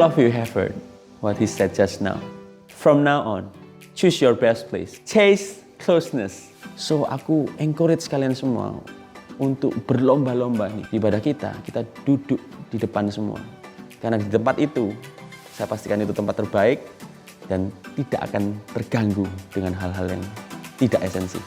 All of you have heard what he said just now. From now on, choose your best place. Chase closeness. So aku encourage kalian semua untuk berlomba-lomba nih. Ibadah kita duduk di depan semua. Karena di tempat itu, saya pastikan itu tempat terbaik dan tidak akan terganggu dengan hal-hal yang tidak esensi.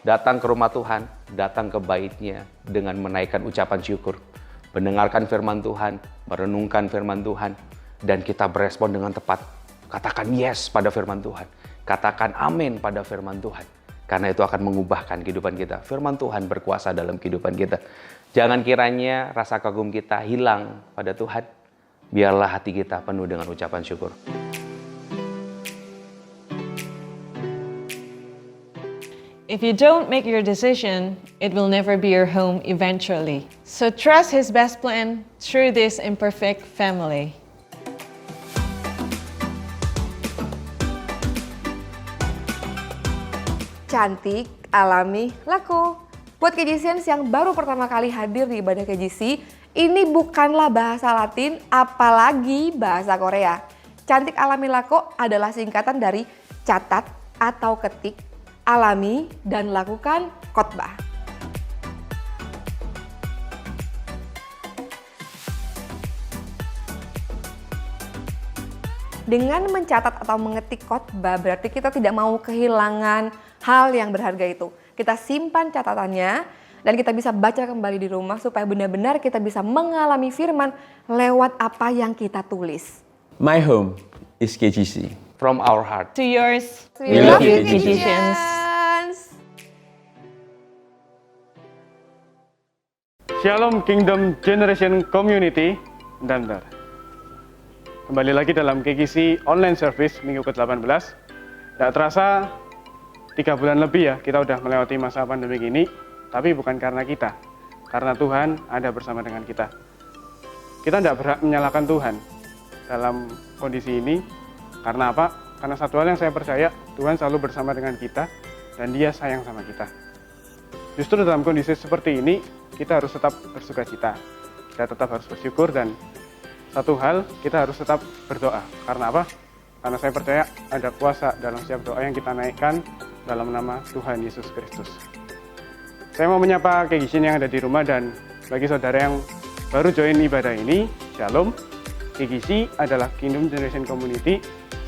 Datang ke rumah Tuhan, datang ke baitnya dengan menaikkan ucapan syukur. Mendengarkan firman Tuhan, merenungkan firman Tuhan, dan kita berespon dengan tepat. Katakan yes pada firman Tuhan. Katakan amin pada firman Tuhan. Karena itu akan mengubahkan kehidupan kita. Firman Tuhan berkuasa dalam kehidupan kita. Jangan kiranya rasa kagum kita hilang pada Tuhan. Biarlah hati kita penuh dengan ucapan syukur. If you don't make your decision, it will never be your home eventually. So trust His best plan through this imperfect family. Cantik, alami, laku. Buat KJCians yang baru pertama kali hadir di ibadah KJC, ini bukanlah bahasa Latin, apalagi bahasa Korea. Cantik, alami, laku adalah singkatan dari catat atau ketik, alami, dan lakukan khotbah. Dengan mencatat atau mengetik khotbah berarti kita tidak mau kehilangan hal yang berharga itu. Kita simpan catatannya dan kita bisa baca kembali di rumah supaya benar-benar kita bisa mengalami firman lewat apa yang kita tulis. My home is KGC. From our heart. To yours, We love you, KJCians. Shalom Kingdom Generation Community, Dantar. Kembali lagi dalam KGC Online Service minggu ke-18. Tidak terasa 3 bulan lebih ya kita udah melewati masa pandemi ini, tapi bukan karena kita, karena Tuhan ada bersama dengan kita. Kita tidak berhak menyalahkan Tuhan dalam kondisi ini. Karena apa? Karena satu hal yang saya percaya, Tuhan selalu bersama dengan kita dan Dia sayang sama kita. Justru dalam kondisi seperti ini, kita harus tetap bersukacita. Kita tetap harus bersyukur dan satu hal, kita harus tetap berdoa. Karena apa? Karena saya percaya ada kuasa dalam setiap doa yang kita naikkan dalam nama Tuhan Yesus Kristus. Saya mau menyapa KGC yang ada di rumah dan bagi saudara yang baru join ibadah ini, Shalom. KGC adalah Kingdom Generation Community.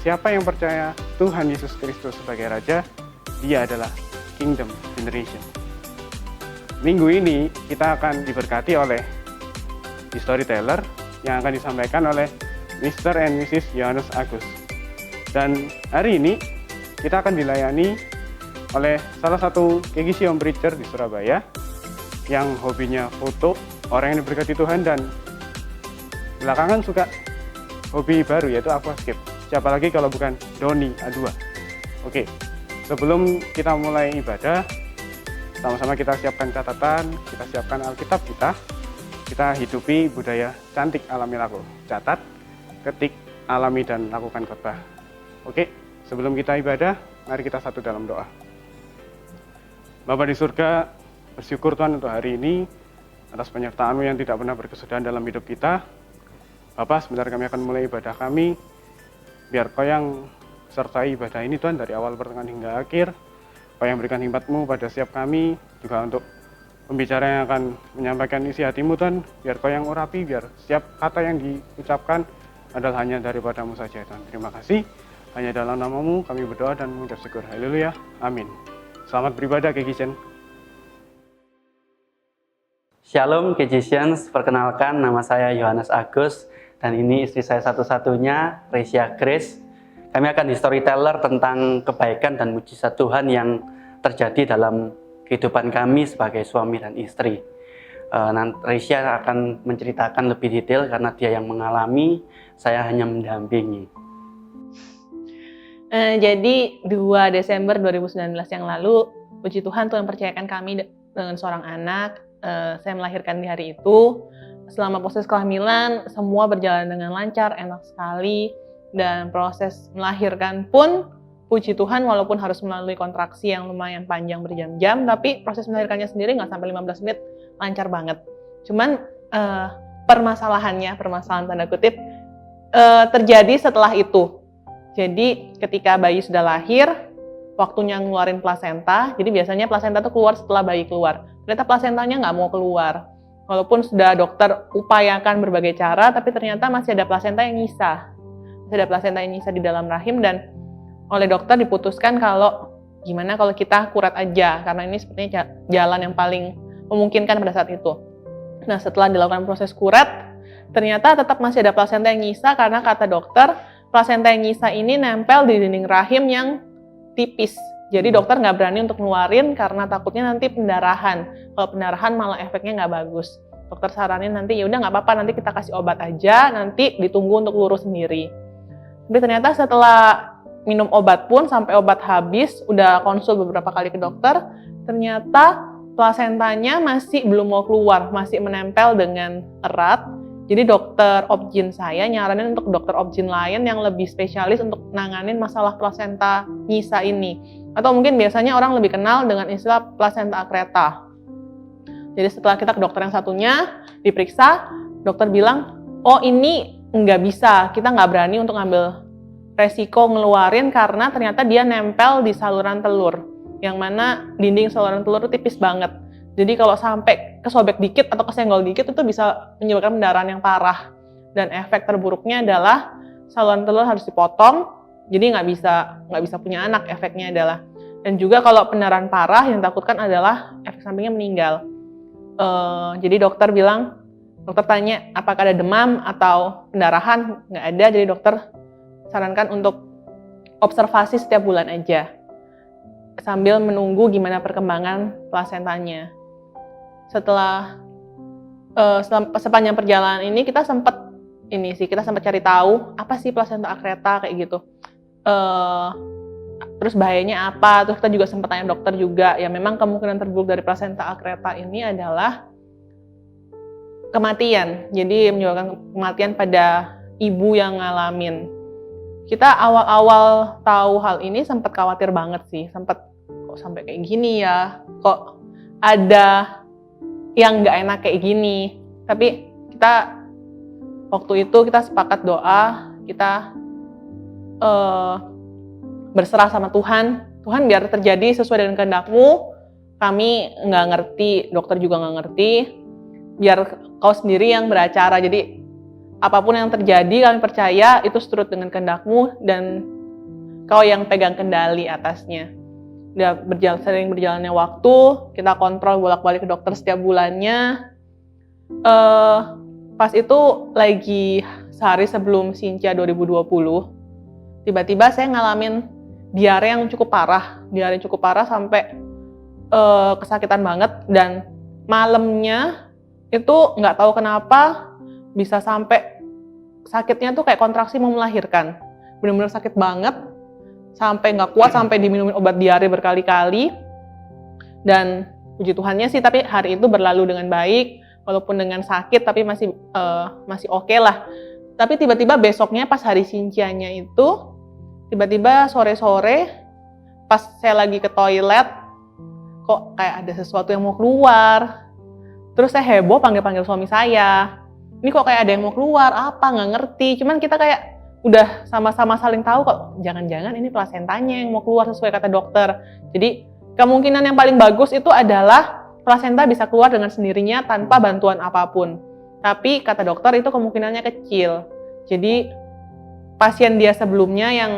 Siapa yang percaya Tuhan Yesus Kristus sebagai Raja, Dia adalah Kingdom Generation. Minggu ini kita akan diberkati oleh storyteller yang akan disampaikan oleh Mr. and Mrs. Yohanes Agus. Dan hari ini kita akan dilayani oleh salah satu KGC Home Preacher di Surabaya yang hobinya foto, orang yang diberkati Tuhan dan belakangan suka hobi baru yaitu aquascape. Siapa lagi kalau bukan Doni A2. Oke, sebelum kita mulai ibadah, sama-sama kita siapkan catatan, kita siapkan Alkitab kita hidupi budaya cantik alami laku. Catat, ketik, alami dan lakukan khotbah. Oke, sebelum kita ibadah, mari kita satu dalam doa. Bapa di surga, bersyukur Tuhan untuk hari ini atas penyertaan-Mu yang tidak pernah berkesudahan dalam hidup kita. Bapak, sebentar kami akan mulai ibadah kami. Biar Kau yang sertai ibadah ini Tuhan dari awal pertengahan hingga akhir. Kau yang berikan hikmat-Mu pada setiap kami, juga untuk pembicara yang akan menyampaikan isi hati-Mu Tuhan. Biar Kau yang urapi, biar setiap kata yang diucapkan adalah hanya daripada-Mu saja Tuhan. Terima kasih. Hanya dalam nama-Mu kami berdoa dan mengucap syukur. Haleluya. Amin. Selamat beribadah KGCian. Shalom KJCians, perkenalkan nama saya Yohanes Agus dan ini istri saya satu-satunya, Resia Grace. Kami akan di storyteller tentang kebaikan dan mujizat Tuhan yang terjadi dalam kehidupan kami sebagai suami dan istri. Resia akan menceritakan lebih detail karena dia yang mengalami, saya hanya mendampingi. Jadi 2 Desember 2019 yang lalu, puji Tuhan Tuhan percayakan kami dengan seorang anak. Saya melahirkan di hari itu. Selama proses kehamilan, semua berjalan dengan lancar, enak sekali. Dan proses melahirkan pun, puji Tuhan walaupun harus melalui kontraksi yang lumayan panjang berjam-jam, tapi proses melahirkannya sendiri nggak sampai 15 menit, lancar banget. Cuman permasalahan tanda kutip terjadi setelah itu. Jadi ketika bayi sudah lahir, waktunya ngeluarin plasenta, jadi biasanya plasenta itu keluar setelah bayi keluar. Ternyata plasentanya nggak mau keluar. Walaupun sudah dokter upayakan berbagai cara, tapi ternyata masih ada plasenta yang nyisa. Masih ada plasenta yang nyisa di dalam rahim, dan oleh dokter diputuskan kalau gimana kalau kita kuret aja, karena ini sepertinya jalan yang paling memungkinkan pada saat itu. Nah, setelah dilakukan proses kuret, ternyata tetap masih ada plasenta yang nyisa, karena kata dokter, plasenta yang nyisa ini nempel di dinding rahim yang tipis. Jadi dokter nggak berani untuk ngeluarin karena takutnya nanti pendarahan. Kalau pendarahan malah efeknya nggak bagus. Dokter saranin nanti ya udah nggak apa-apa, nanti kita kasih obat aja, nanti ditunggu untuk lurus sendiri. Tapi ternyata setelah minum obat pun sampai obat habis, udah konsul beberapa kali ke dokter, ternyata plasentanya masih belum mau keluar, masih menempel dengan erat. Jadi dokter obgyn saya nyaranin untuk dokter obgyn lain yang lebih spesialis untuk nanganin masalah plasenta nyisa ini. Atau mungkin biasanya orang lebih kenal dengan istilah plasenta akreta. Jadi setelah kita ke dokter yang satunya, diperiksa, dokter bilang, oh ini nggak bisa, kita nggak berani untuk ngambil resiko ngeluarin karena ternyata dia nempel di saluran telur. Yang mana dinding saluran telur itu tipis banget. Jadi kalau sampai kesobek dikit atau kesenggol dikit itu bisa menyebabkan pendarahan yang parah. Dan efek terburuknya adalah saluran telur harus dipotong, jadi nggak bisa punya anak, efeknya adalah. Dan juga kalau pendarahan parah yang ditakutkan adalah efek sampingnya meninggal. Jadi dokter tanya apakah ada demam atau pendarahan, nggak ada, jadi dokter sarankan untuk observasi setiap bulan aja sambil menunggu gimana perkembangan plasentanya. Setelah sepanjang perjalanan ini kita sempat cari tahu apa sih plasenta akreta kayak gitu. Terus bahayanya apa? Terus kita juga sempat tanya dokter juga. Ya memang kemungkinan terburuk dari plasenta akreta ini adalah kematian. Jadi menyebabkan kematian pada ibu yang ngalamin. Kita awal-awal tahu hal ini sempat khawatir banget sih. Sempat kok sampai kayak gini ya? Kok ada yang nggak enak kayak gini? Tapi kita waktu itu kita sepakat doa, kita berserah sama Tuhan. Tuhan biar terjadi sesuai dengan kehendak-Mu. Kami nggak ngerti, dokter juga nggak ngerti. Biar Kau sendiri yang beracara. Jadi apapun yang terjadi kami percaya itu seturut dengan kehendak-Mu dan Kau yang pegang kendali atasnya. Udah sering berjalannya waktu, kita kontrol bolak-balik ke dokter setiap bulannya. Pas itu lagi sehari sebelum Sinca 2020, tiba-tiba saya ngalamin diare yang cukup parah sampai kesakitan banget, dan malamnya itu nggak tahu kenapa bisa sampai sakitnya tuh kayak kontraksi mau melahirkan, benar-benar sakit banget sampai nggak kuat, sampai diminumin obat diare berkali-kali. Dan puji Tuhannya sih, tapi hari itu berlalu dengan baik, walaupun dengan sakit tapi masih oke lah. Tapi tiba-tiba besoknya pas hari Sincianya itu, tiba-tiba sore-sore pas saya lagi ke toilet, kok kayak ada sesuatu yang mau keluar. Terus saya heboh panggil-panggil suami saya. Ini kok kayak ada yang mau keluar, apa, nggak ngerti. Cuman kita kayak udah sama-sama saling tahu kok, jangan-jangan ini plasentanya yang mau keluar sesuai kata dokter. Jadi kemungkinan yang paling bagus itu adalah plasenta bisa keluar dengan sendirinya tanpa bantuan apapun. Tapi kata dokter itu kemungkinannya kecil. Jadi pasien dia sebelumnya yang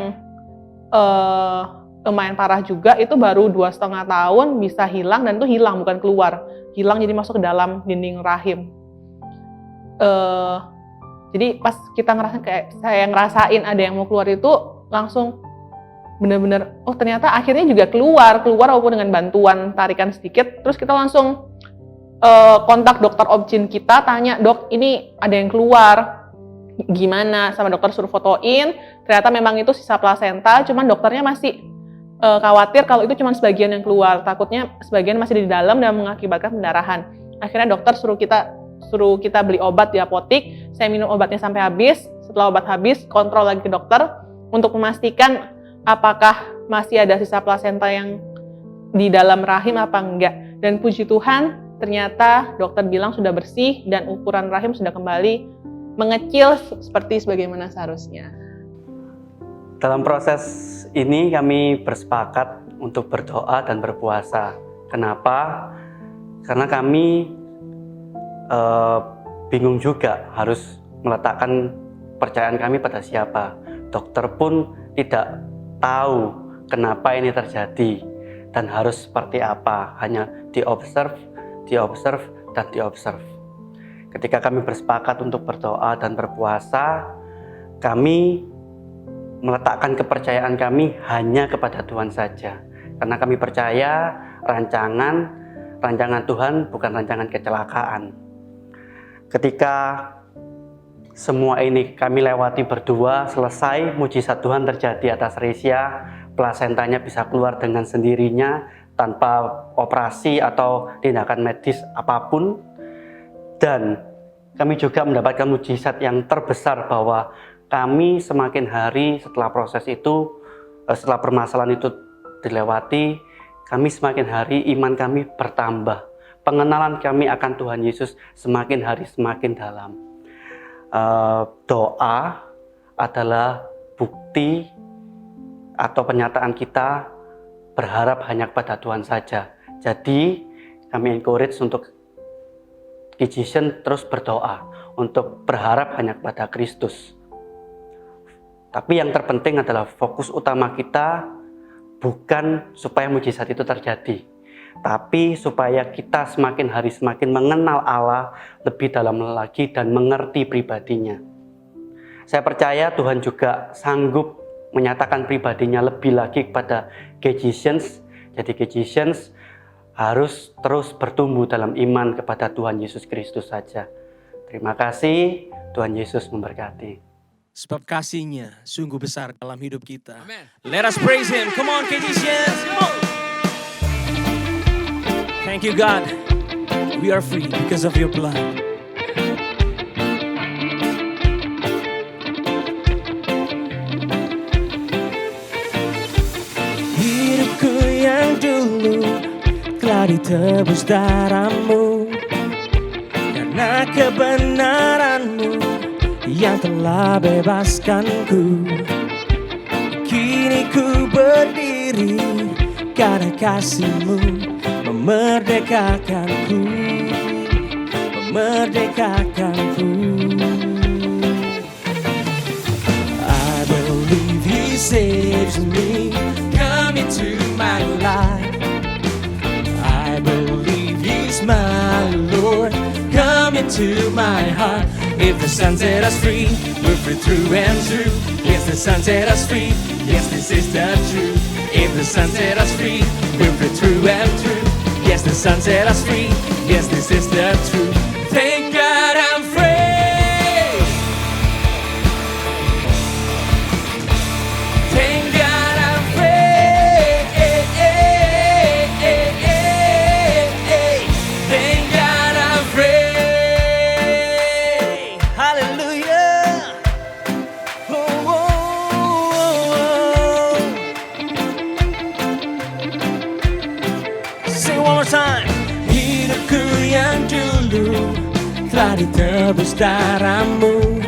lumayan parah juga, itu baru 2,5 tahun bisa hilang, dan itu hilang bukan keluar. Hilang jadi masuk ke dalam dinding rahim. Jadi pas kita saya ngerasain ada yang mau keluar itu langsung benar-benar, oh ternyata akhirnya juga keluar walaupun dengan bantuan tarikan sedikit. Terus kita langsung kontak dokter obgyn kita, tanya, dok ini ada yang keluar, gimana? Sama dokter suruh fotoin, ternyata memang itu sisa plasenta, cuman dokternya masih khawatir kalau itu cuma sebagian yang keluar, takutnya sebagian masih di dalam dan mengakibatkan pendarahan. Akhirnya dokter suruh kita beli obat di apotik. Saya minum obatnya sampai habis. Setelah obat habis, kontrol lagi ke dokter untuk memastikan apakah masih ada sisa plasenta yang di dalam rahim apa enggak. Dan puji Tuhan, ternyata dokter bilang sudah bersih dan ukuran rahim sudah kembali mengecil seperti sebagaimana seharusnya. Dalam proses ini kami bersepakat untuk berdoa dan berpuasa. Kenapa? Karena kami bingung juga harus meletakkan kepercayaan kami pada siapa. Dokter pun tidak tahu kenapa ini terjadi dan harus seperti apa. Hanya diobserve, dan diobserve. Ketika kami bersepakat untuk berdoa dan berpuasa, kami meletakkan kepercayaan kami hanya kepada Tuhan saja. Karena kami percaya rancangan Tuhan bukan rancangan kecelakaan. Ketika semua ini kami lewati berdua, selesai, mujizat Tuhan terjadi atas Resia, plasentanya bisa keluar dengan sendirinya, tanpa operasi atau tindakan medis apapun. Dan kami juga mendapatkan mujizat yang terbesar bahwa kami semakin hari setelah proses itu, setelah permasalahan itu dilewati, kami semakin hari iman kami bertambah. Pengenalan kami akan Tuhan Yesus semakin hari semakin dalam. Doa adalah bukti atau penyataan kita berharap hanya kepada Tuhan saja. Jadi kami encourage untuk Kejisian terus berdoa untuk berharap hanya kepada Kristus. Tapi yang terpenting adalah fokus utama kita bukan supaya mujizat itu terjadi, tapi supaya kita semakin hari semakin mengenal Allah lebih dalam lagi dan mengerti pribadinya. Saya percaya Tuhan juga sanggup menyatakan pribadinya lebih lagi kepada Kejisians. Jadi Kejisians harus terus bertumbuh dalam iman kepada Tuhan Yesus Kristus saja. Terima kasih, Tuhan Yesus memberkati. Sebab kasih-Nya sungguh besar dalam hidup kita. Amen. Let us praise Him. Come on, Kejisians. Come on. Thank you, God. We are free because of your blood. Hidupku yang dulu telah ditebus darah-Mu, karena kebenaran-Mu yang telah bebaskanku. Kini ku berdiri karena kasih-Mu memerdekakanku, memerdekakanku. I believe He saves me, come into my life. I believe He's my Lord, come into my heart. If the Son set us free, we're free through and through. Yes, the Son set us free, yes, this is the truth. If the Son set us free, we're free through and through. Yes, the Son set us free, yes, this is the truth. Thank God I'm free. Thank God I'm free. Thank God I'm free. Hallelujah. Oh, oh, oh. Sing one more time. Hidupku yang dulu telah ditebus darah-Mu,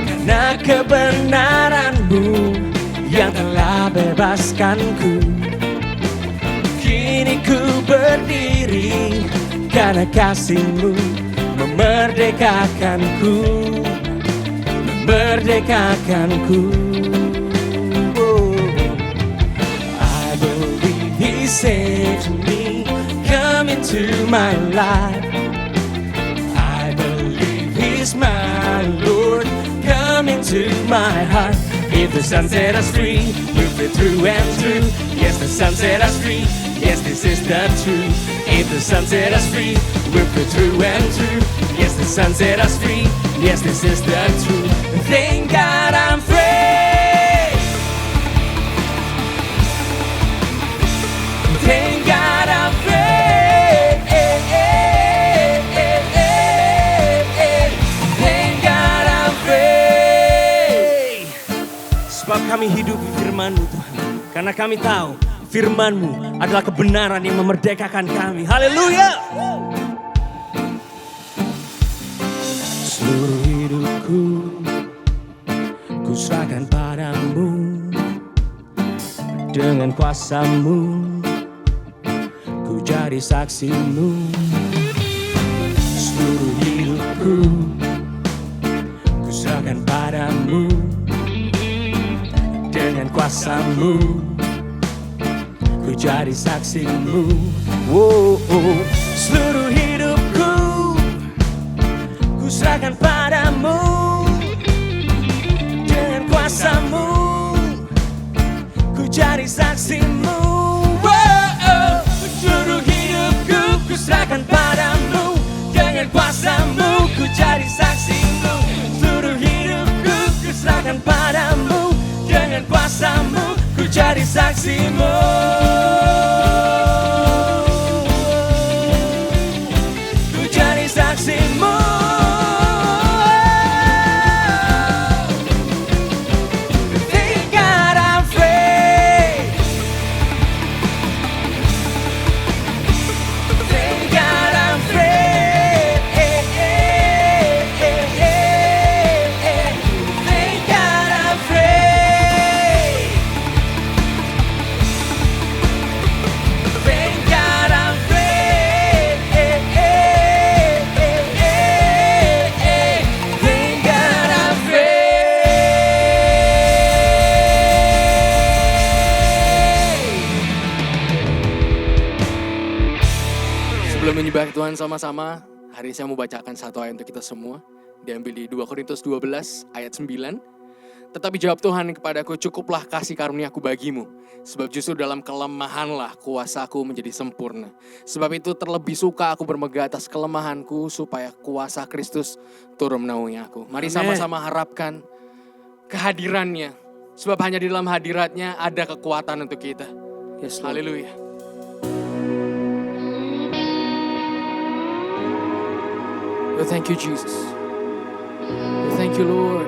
karena kebenaran-Mu yang telah bebaskanku. Kini ku berdiri karena kasih-Mu memerdekakanku, memerdekakanku. Oh. I believe He saved me, come into my life. I believe He's my Lord, come into my heart. If the Son set us free, we're free through and through. Yes, the Son set us free, yes, this is the truth. If the Son set us free, we're free through and through. Yes, the Son set us free, yes, this is the truth. Thank God I'm free. Thank God I'm free. Thank God I'm free. Sebab kami hidup di firman-Mu Tuhan, karena kami tahu Firman-Mu adalah kebenaran yang memerdekakan kami. Haleluya. Seluruh hidupku ku serahkan padamu, dengan kuasa-Mu ku jadi saksi-Mu. Seluruh hidupku ku serahkan padamu, dengan kuasa-Mu ku jadi saksi-Mu. Seluruh hidupku ku serahkan padamu, dengan kuasa-Mu ku jadi saksi-Mu. Seluruh hidupku ku serahkan padamu, dengan kuasa-Mu ku jadi saksi-Mu. Seluruh hidupku ku serahkan padamu, dengan kuasa-Mu ku jadi saksi-Mu. Ku jadi saksi-Mu. Thank God I'm free. Thank God I'm free. Thank God I'm free. Thank God I'm free. Thank God I'm free. Sebelum menyembah Tuhan sama-sama, hari ini saya mau bacakan satu ayat untuk kita semua. Diambil di 2 Korintus 12 ayat 9. Tetapi jawab Tuhan kepadaku, cukuplah kasih karuniaku bagimu. Sebab justru dalam kelemahanlah kuasaku menjadi sempurna. Sebab itu terlebih suka aku bermegah atas kelemahanku, supaya kuasa Kristus turun menaungi aku. Mari sama-sama harapkan kehadirannya. Sebab hanya di dalam hadiratnya ada kekuatan untuk kita. Yes, Lord. Haleluya. Oh, thank you, Jesus. Oh, thank you, Lord.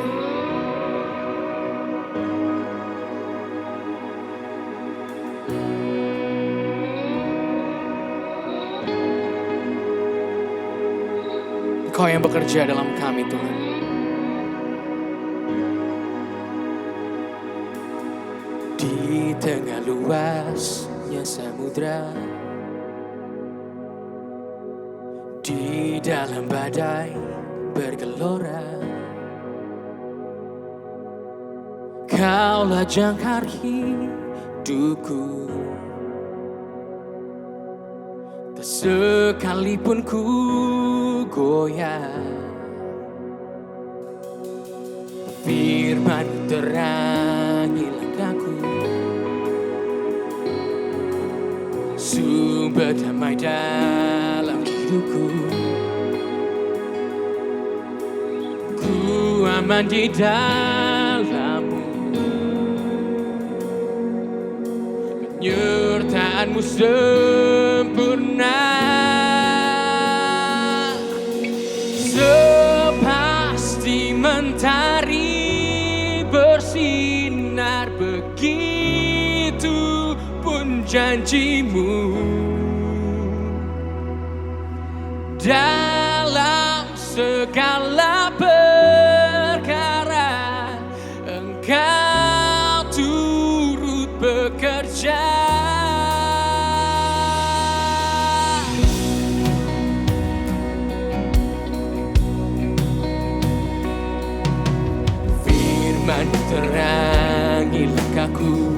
Engkau yang bekerja dalam kami, Tuhan. Di tengah luasnya samudra, di dalam badai bergelora, Kaulah jangkar hidupku. Tak sekalipun ku goyah, firman terangi langkahku, sumber damai dalam hidupku. Ku aman di dalam-Mu, penyertaan-Mu sempurna. Sepasti mentari bersinar, begitu pun janji-Mu. Dalam segala perkara Engkau turut bekerja. Firman terangi langkahku,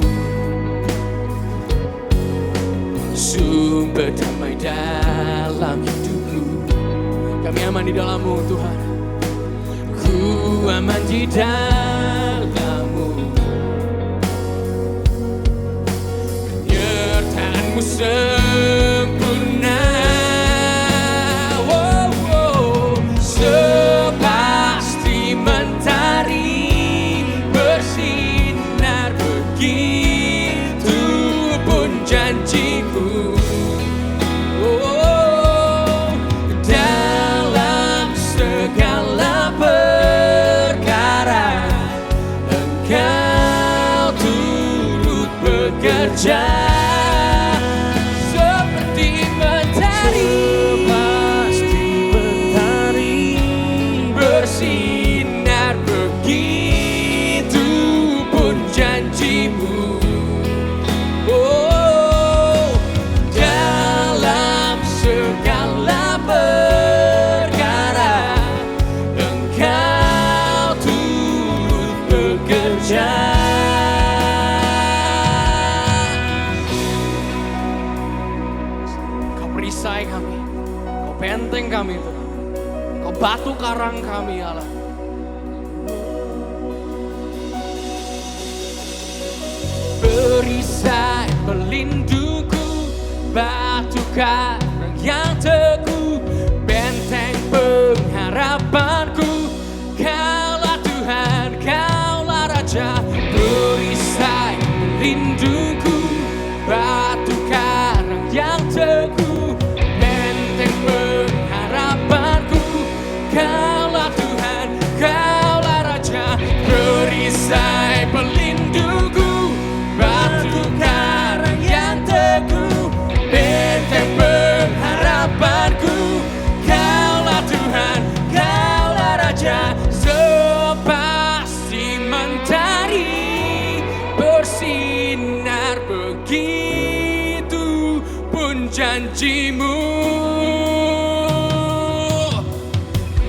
sumber damai dalam hidupku. Kami aman di dalam-Mu, Tuhan. Ku aman di dalam-Mu, penyertaan-Mu sempurna. Oh, oh. Sepasti mentari bersinar, begitu pun janji-Mu. Oh, dalam segala perkara Engkau turut bekerja. Kau perisai kami, Kau benteng kami Tuhan. Kau batu karang kami Allah. Perisai pelindungku, batu karang yang teguh, benteng pengharapanku. Kaulah Tuhan, Kaulah Raja. Perisai pelindungku, batu karang yang teguh, benteng pengharapanku. Kaulah Tuhan, Kaulah Raja. Perisai pelindungku, batu karang yang teguh, benteng pengharapanku. Kaulah Tuhan, Kaulah Raja. Sepasti mentari bersinar, begitu pun janjimu.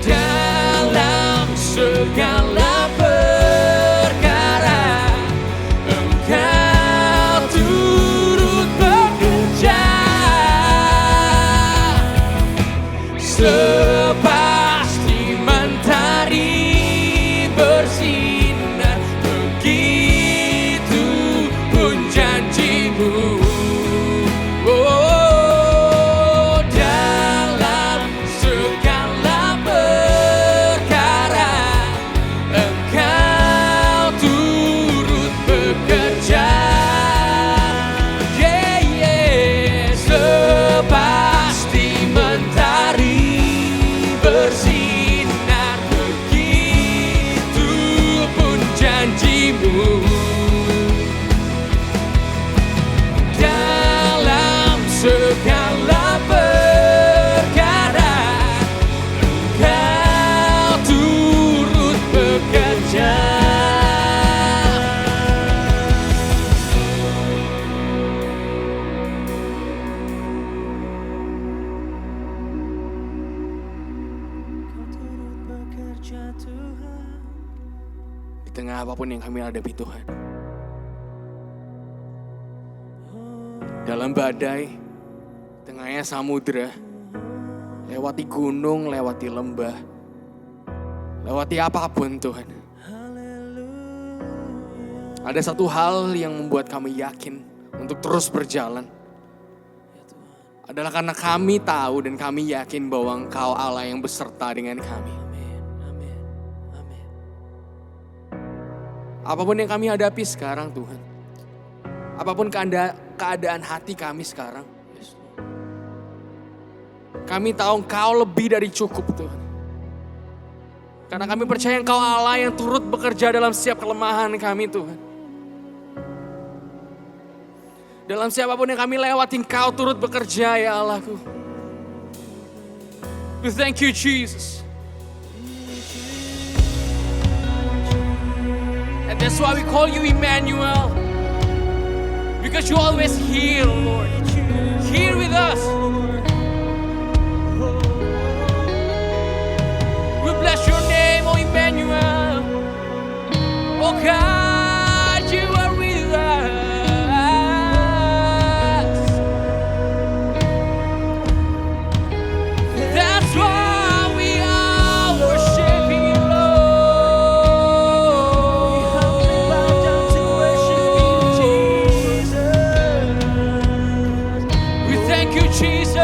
Dalam segala perkara Engkau turut bekerja. Sepasti mentari bersinar, begitu pun janjimu. Oh, dalam segala perkara Engkau turut bekerja. Yeah, yeah. Sepasti mentari bersinar, begitu pun janjimu. Dalam segala perkara Engkau turut bekerja. Di tengah apapun yang kami hadapi Tuhan, dalam badai, tengahnya samudera, lewati gunung, lewati lembah, lewati apapun Tuhan. Ada satu hal yang membuat kami yakin untuk terus berjalan. Adalah karena kami tahu dan kami yakin bahwa Engkau Allah yang beserta dengan kami. Apapun yang kami hadapi sekarang Tuhan, apapun keadaan hati kami sekarang, kami tahu Engkau lebih dari cukup Tuhan. Karena kami percaya Engkau Allah yang turut bekerja dalam setiap kelemahan kami Tuhan. Dalam siapapun yang kami lewati Engkau turut bekerja ya Allahku. We thank you Jesus. And that's why we call you Emmanuel. Because you always here, Lord. Here with us. We bless your name, oh Emmanuel. Oh God, you are with us. That's why we are worshiping you, Lord. We thank you, Jesus.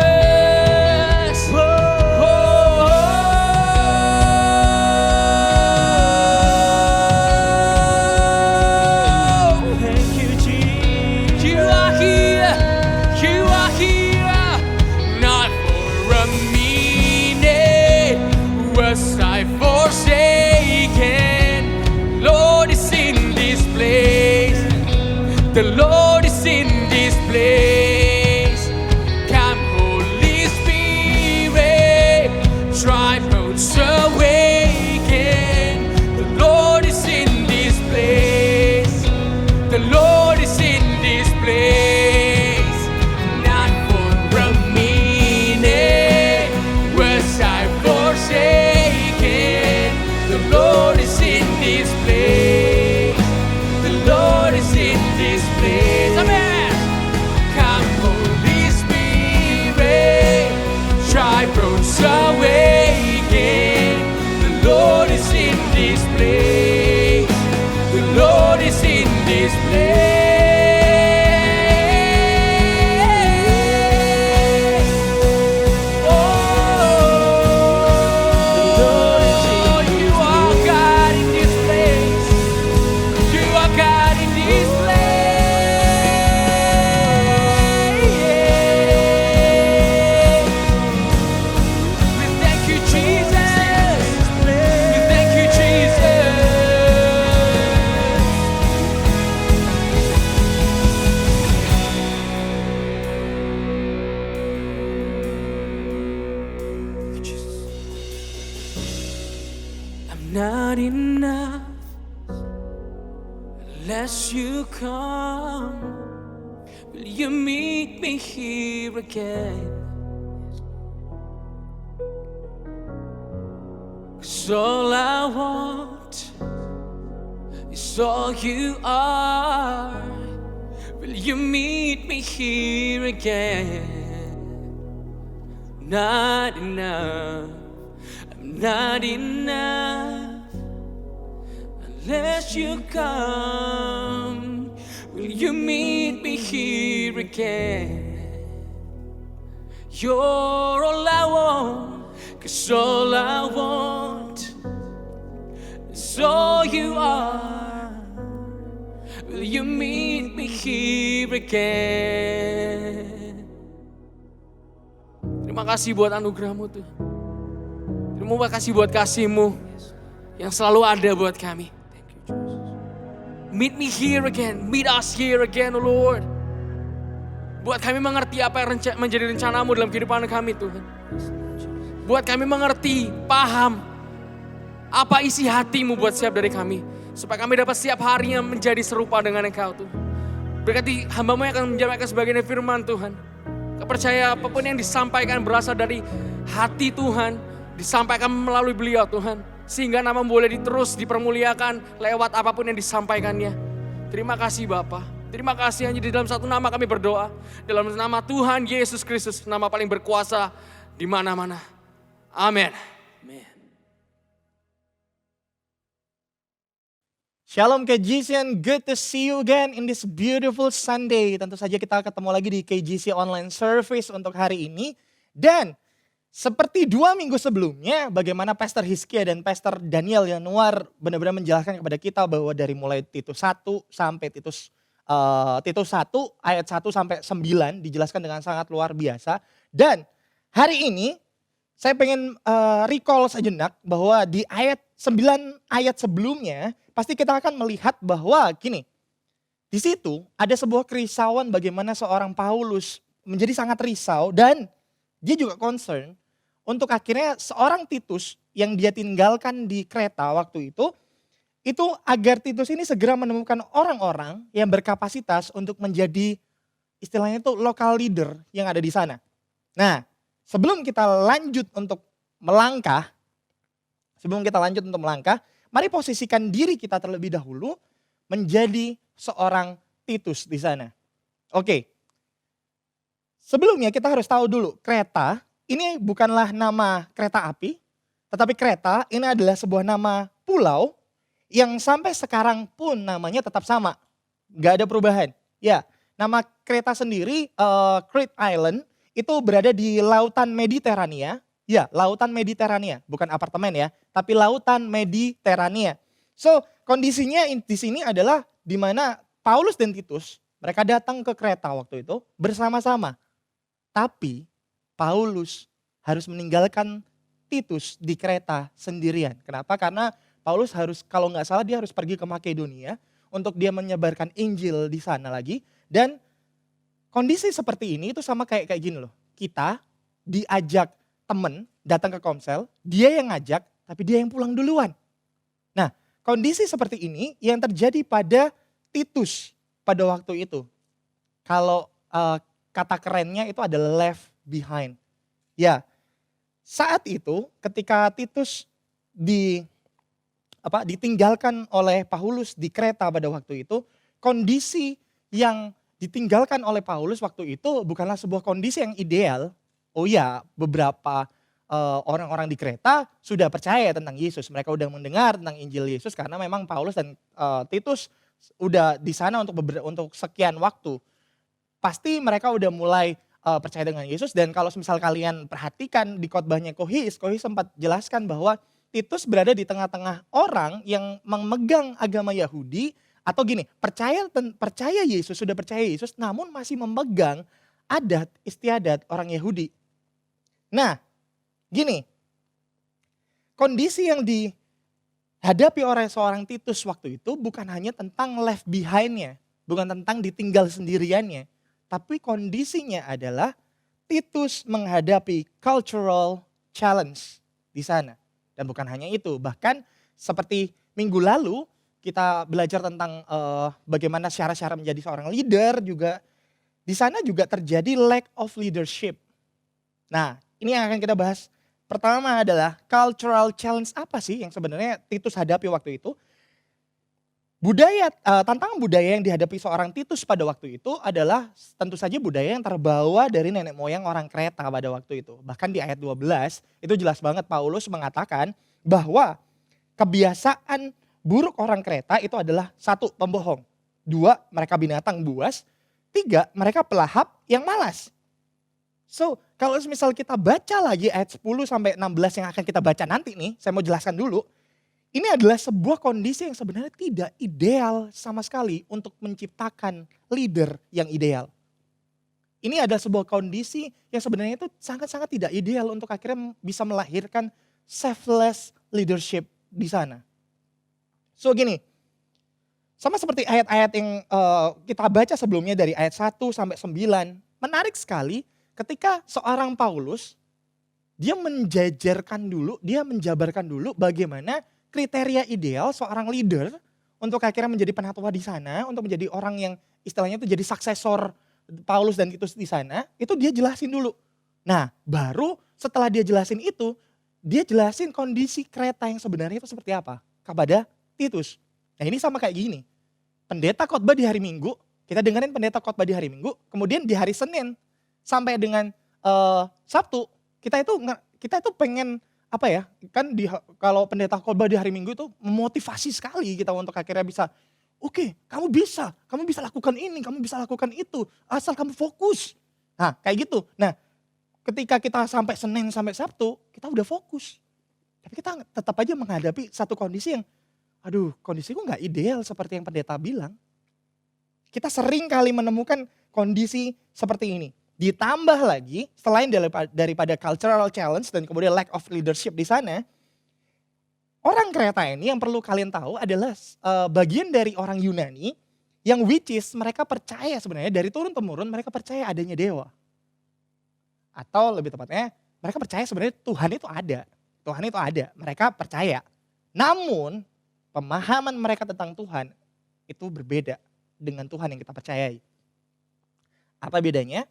You are here, not for a minute was I forsaken. Lord is in this place, the Lord is in this place. Come Holy Spirit, dry bones awaken. The Lord is in this place, the Lord is in this place. Not for a minute was I forsaken. The Lord is in this place. this place. Oh, you are God in this place. You are God in this place. We thank you, Jesus. We thank you, Jesus. I'm not enough unless you come. Will you meet me here again? 'Cause all I want is all you are. Will you meet me here again? Not enough. I'm not enough unless you come. Will you meet me here again? You're all I want, 'cause all I want is all you are. Will you meet me here again? Terima kasih buat anugerah-Mu Tuhan. Terima kasih buat kasih-Mu yang selalu ada buat kami. Meet me here again, meet us here again, oh Lord. Buat kami mengerti apa yang menjadi rencana-Mu dalam kehidupan kami Tuhan. Buat kami mengerti, paham apa isi hati-Mu buat setiap dari kami. Supaya kami dapat setiap harinya menjadi serupa dengan Engkau Tuhan. Berkati hamba-Mu yang akan menjalankan sebagian firman Tuhan. Kau percaya apapun yang disampaikan berasal dari hati Tuhan, disampaikan melalui beliau Tuhan. Sehingga nama boleh terus dipermuliakan lewat apapun yang disampaikannya. Terima kasih Bapa. Terima kasih hanya di dalam satu nama kami berdoa. Dalam nama Tuhan Yesus Kristus, nama paling berkuasa di mana-mana. Amin. Shalom KGCN, good to see you again in this beautiful Sunday. Tentu saja kita ketemu lagi di KGC Online Service untuk hari ini. Dan seperti 2 minggu sebelumnya, bagaimana Pastor Hizkia dan Pastor Daniel Yanuar benar-benar menjelaskan kepada kita bahwa dari mulai Titus 1 sampai Titus 1 ayat 1 sampai 9 dijelaskan dengan sangat luar biasa. Dan hari ini saya pengen recall sejenak bahwa di ayat 9 ayat sebelumnya pasti kita akan melihat bahwa gini, di situ ada sebuah kerisauan bagaimana seorang Paulus menjadi sangat risau dan dia juga concern untuk akhirnya seorang Titus yang dia tinggalkan di Kreta waktu itu agar Titus ini segera menemukan orang-orang yang berkapasitas untuk menjadi istilahnya itu local leader yang ada di sana. Nah, sebelum kita lanjut untuk melangkah, mari posisikan diri kita terlebih dahulu menjadi seorang Titus di sana. Oke. Sebelumnya kita harus tahu dulu, Kreta ini bukanlah nama kereta api, tetapi Kreta ini adalah sebuah nama pulau yang sampai sekarang pun namanya tetap sama. Gak ada perubahan. Ya, nama Kreta sendiri, Crete Island, itu berada di lautan Mediterania. Ya, lautan Mediterania, bukan apartemen ya, tapi lautan Mediterania. So, kondisinya di sini adalah di mana Paulus dan Titus, mereka datang ke Kreta waktu itu bersama-sama. Tapi Paulus harus meninggalkan Titus di Kreta sendirian. Kenapa? Karena Paulus harus, kalau nggak salah dia harus pergi ke Makedonia untuk dia menyebarkan Injil di sana lagi. Dan kondisi seperti ini itu sama kayak gini loh. Kita diajak temen datang ke Komsel, dia yang ngajak tapi dia yang pulang duluan. Nah, kondisi seperti ini yang terjadi pada Titus pada waktu itu. Kalau kata kerennya itu adalah left behind. Ya, saat itu ketika Titus ditinggalkan oleh Paulus di Kreta pada waktu itu, kondisi yang ditinggalkan oleh Paulus waktu itu bukanlah sebuah kondisi yang ideal. Oh ya, beberapa orang-orang di Kreta sudah percaya tentang Yesus. Mereka sudah mendengar tentang Injil Yesus karena memang Paulus dan Titus udah di sana untuk sekian waktu, pasti mereka udah mulai percaya dengan Yesus. Dan kalau misal kalian perhatikan di khotbahnya Kohis sempat jelaskan bahwa Titus berada di tengah-tengah orang yang memegang agama Yahudi, atau gini, percaya Yesus, sudah percaya Yesus namun masih memegang adat istiadat orang Yahudi. Nah, gini, kondisi yang dihadapi oleh seorang Titus waktu itu bukan hanya tentang left behind-nya, bukan tentang ditinggal sendiriannya, tapi kondisinya adalah Titus menghadapi cultural challenge di sana. Dan bukan hanya itu, bahkan seperti minggu lalu kita belajar tentang bagaimana syarat-syarat menjadi seorang leader juga. Di sana juga terjadi lack of leadership. Nah, ini yang akan kita bahas. Pertama adalah cultural challenge apa sih yang sebenarnya Titus hadapi waktu itu. Tantangan budaya yang dihadapi seorang Titus pada waktu itu adalah tentu saja budaya yang terbawa dari nenek moyang orang Kreta pada waktu itu. Bahkan di ayat 12 itu jelas banget Paulus mengatakan bahwa kebiasaan buruk orang Kreta itu adalah 1, pembohong. 2, mereka binatang buas. 3, mereka pelahap yang malas. So, kalau misal kita baca lagi ayat 10 sampai 16 yang akan kita baca nanti nih, saya mau jelaskan dulu. Ini adalah sebuah kondisi yang sebenarnya tidak ideal sama sekali untuk menciptakan leader yang ideal. Ini adalah sebuah kondisi yang sebenarnya itu sangat-sangat tidak ideal untuk akhirnya bisa melahirkan selfless leadership di sana. So gini, sama seperti ayat-ayat yang kita baca sebelumnya dari ayat 1 sampai 9, menarik sekali ketika seorang Paulus, dia menjabarkan dulu bagaimana kriteria ideal seorang leader untuk akhirnya menjadi penatua di sana, untuk menjadi orang yang istilahnya itu jadi suksesor Paulus dan Titus di sana, itu dia jelasin dulu. Nah, baru setelah dia jelasin itu, dia jelasin kondisi Kreta yang sebenarnya itu seperti apa kepada Titus. Nah, ini sama kayak gini. Pendeta khotbah di hari Minggu, kita dengerin pendeta khotbah di hari Minggu, kemudian di hari Senin sampai dengan Sabtu, kita itu pengen apa ya, kan kalau pendeta khotbah di hari Minggu itu memotivasi sekali kita untuk akhirnya bisa, oke, kamu bisa lakukan ini, kamu bisa lakukan itu, asal kamu fokus. Nah, kayak gitu. Nah, ketika kita sampai Senin sampai Sabtu, kita udah fokus. Tapi kita tetap aja menghadapi satu kondisi yang, kondisiku gak ideal seperti yang pendeta bilang. Kita sering kali menemukan kondisi seperti ini. Ditambah lagi, selain daripada cultural challenge dan kemudian lack of leadership di sana, orang Kreta ini yang perlu kalian tahu adalah bagian dari orang Yunani yang which is mereka percaya sebenarnya dari turun-temurun mereka percaya adanya dewa. Atau lebih tepatnya mereka percaya sebenarnya Tuhan itu ada. Tuhan itu ada, mereka percaya. Namun pemahaman mereka tentang Tuhan itu berbeda dengan Tuhan yang kita percayai. Apa bedanya?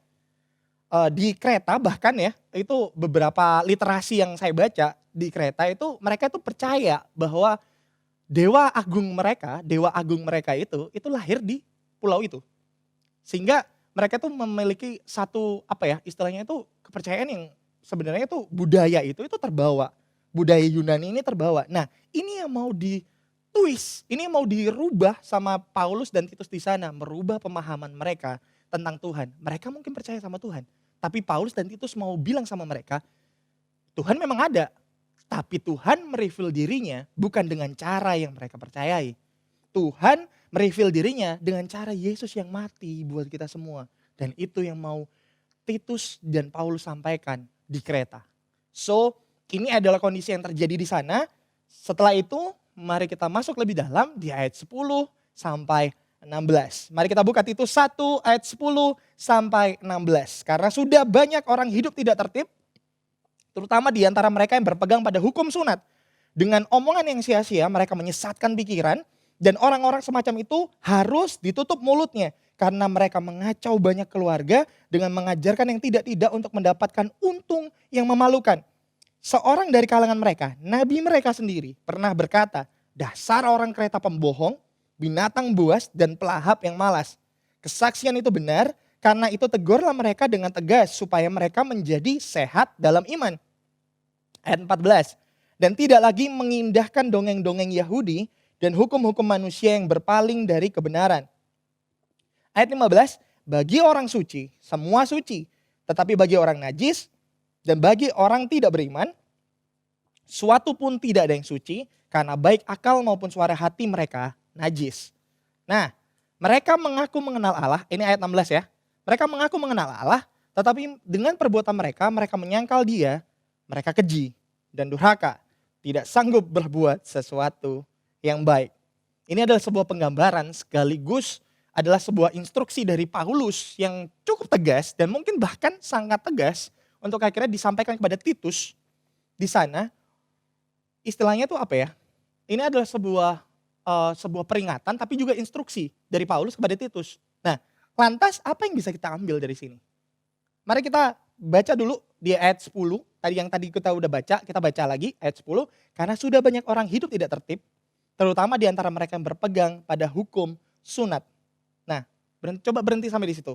Di Kreta bahkan ya, itu beberapa literasi yang saya baca di Kreta itu mereka itu percaya bahwa dewa agung mereka itu lahir di pulau itu. Sehingga mereka itu memiliki satu istilahnya itu kepercayaan yang sebenarnya itu budaya itu terbawa. Budaya Yunani ini terbawa. Nah, ini yang mau ditwist, ini yang mau dirubah sama Paulus dan Titus di sana, merubah pemahaman mereka tentang Tuhan. Mereka mungkin percaya sama Tuhan. Tapi Paulus dan Titus mau bilang sama mereka, Tuhan memang ada. Tapi Tuhan mereveal dirinya bukan dengan cara yang mereka percayai. Tuhan mereveal dirinya dengan cara Yesus yang mati buat kita semua. Dan itu yang mau Titus dan Paulus sampaikan di Kreta. So, ini adalah kondisi yang terjadi di sana. Setelah itu, mari kita masuk lebih dalam di ayat 10 sampai 16. Mari kita buka Titus 1 ayat 10 sampai 16. Karena sudah banyak orang hidup tidak tertib, terutama di antara mereka yang berpegang pada hukum sunat. Dengan omongan yang sia-sia mereka menyesatkan pikiran, dan orang-orang semacam itu harus ditutup mulutnya. Karena mereka mengacau banyak keluarga dengan mengajarkan yang tidak-tidak untuk mendapatkan untung yang memalukan. Seorang dari kalangan mereka, nabi mereka sendiri pernah berkata, dasar orang Kreta pembohong, binatang buas dan pelahap yang malas. Kesaksian itu benar, karena itu tegurlah mereka dengan tegas supaya mereka menjadi sehat dalam iman. Ayat 14. Dan tidak lagi mengindahkan dongeng-dongeng Yahudi dan hukum-hukum manusia yang berpaling dari kebenaran. Ayat 15, bagi orang suci, semua suci. Tetapi bagi orang najis dan bagi orang tidak beriman, suatu pun tidak ada yang suci, karena baik akal maupun suara hati mereka najis. Nah, mereka mengaku mengenal Allah, ini ayat 16 ya. Mereka mengaku mengenal Allah, tetapi dengan perbuatan mereka, mereka menyangkal dia, mereka keji dan durhaka, tidak sanggup berbuat sesuatu yang baik. Ini adalah sebuah penggambaran sekaligus adalah sebuah instruksi dari Paulus yang cukup tegas dan mungkin bahkan sangat tegas untuk akhirnya disampaikan kepada Titus di sana. Istilahnya itu apa ya? Ini adalah sebuah peringatan tapi juga instruksi dari Paulus kepada Titus. Nah, lantas apa yang bisa kita ambil dari sini? Mari kita baca dulu di ayat 10. Tadi kita udah baca, kita baca lagi ayat 10. Karena sudah banyak orang hidup tidak tertib, terutama di antara mereka yang berpegang pada hukum sunat. Nah, coba berhenti sampai di situ.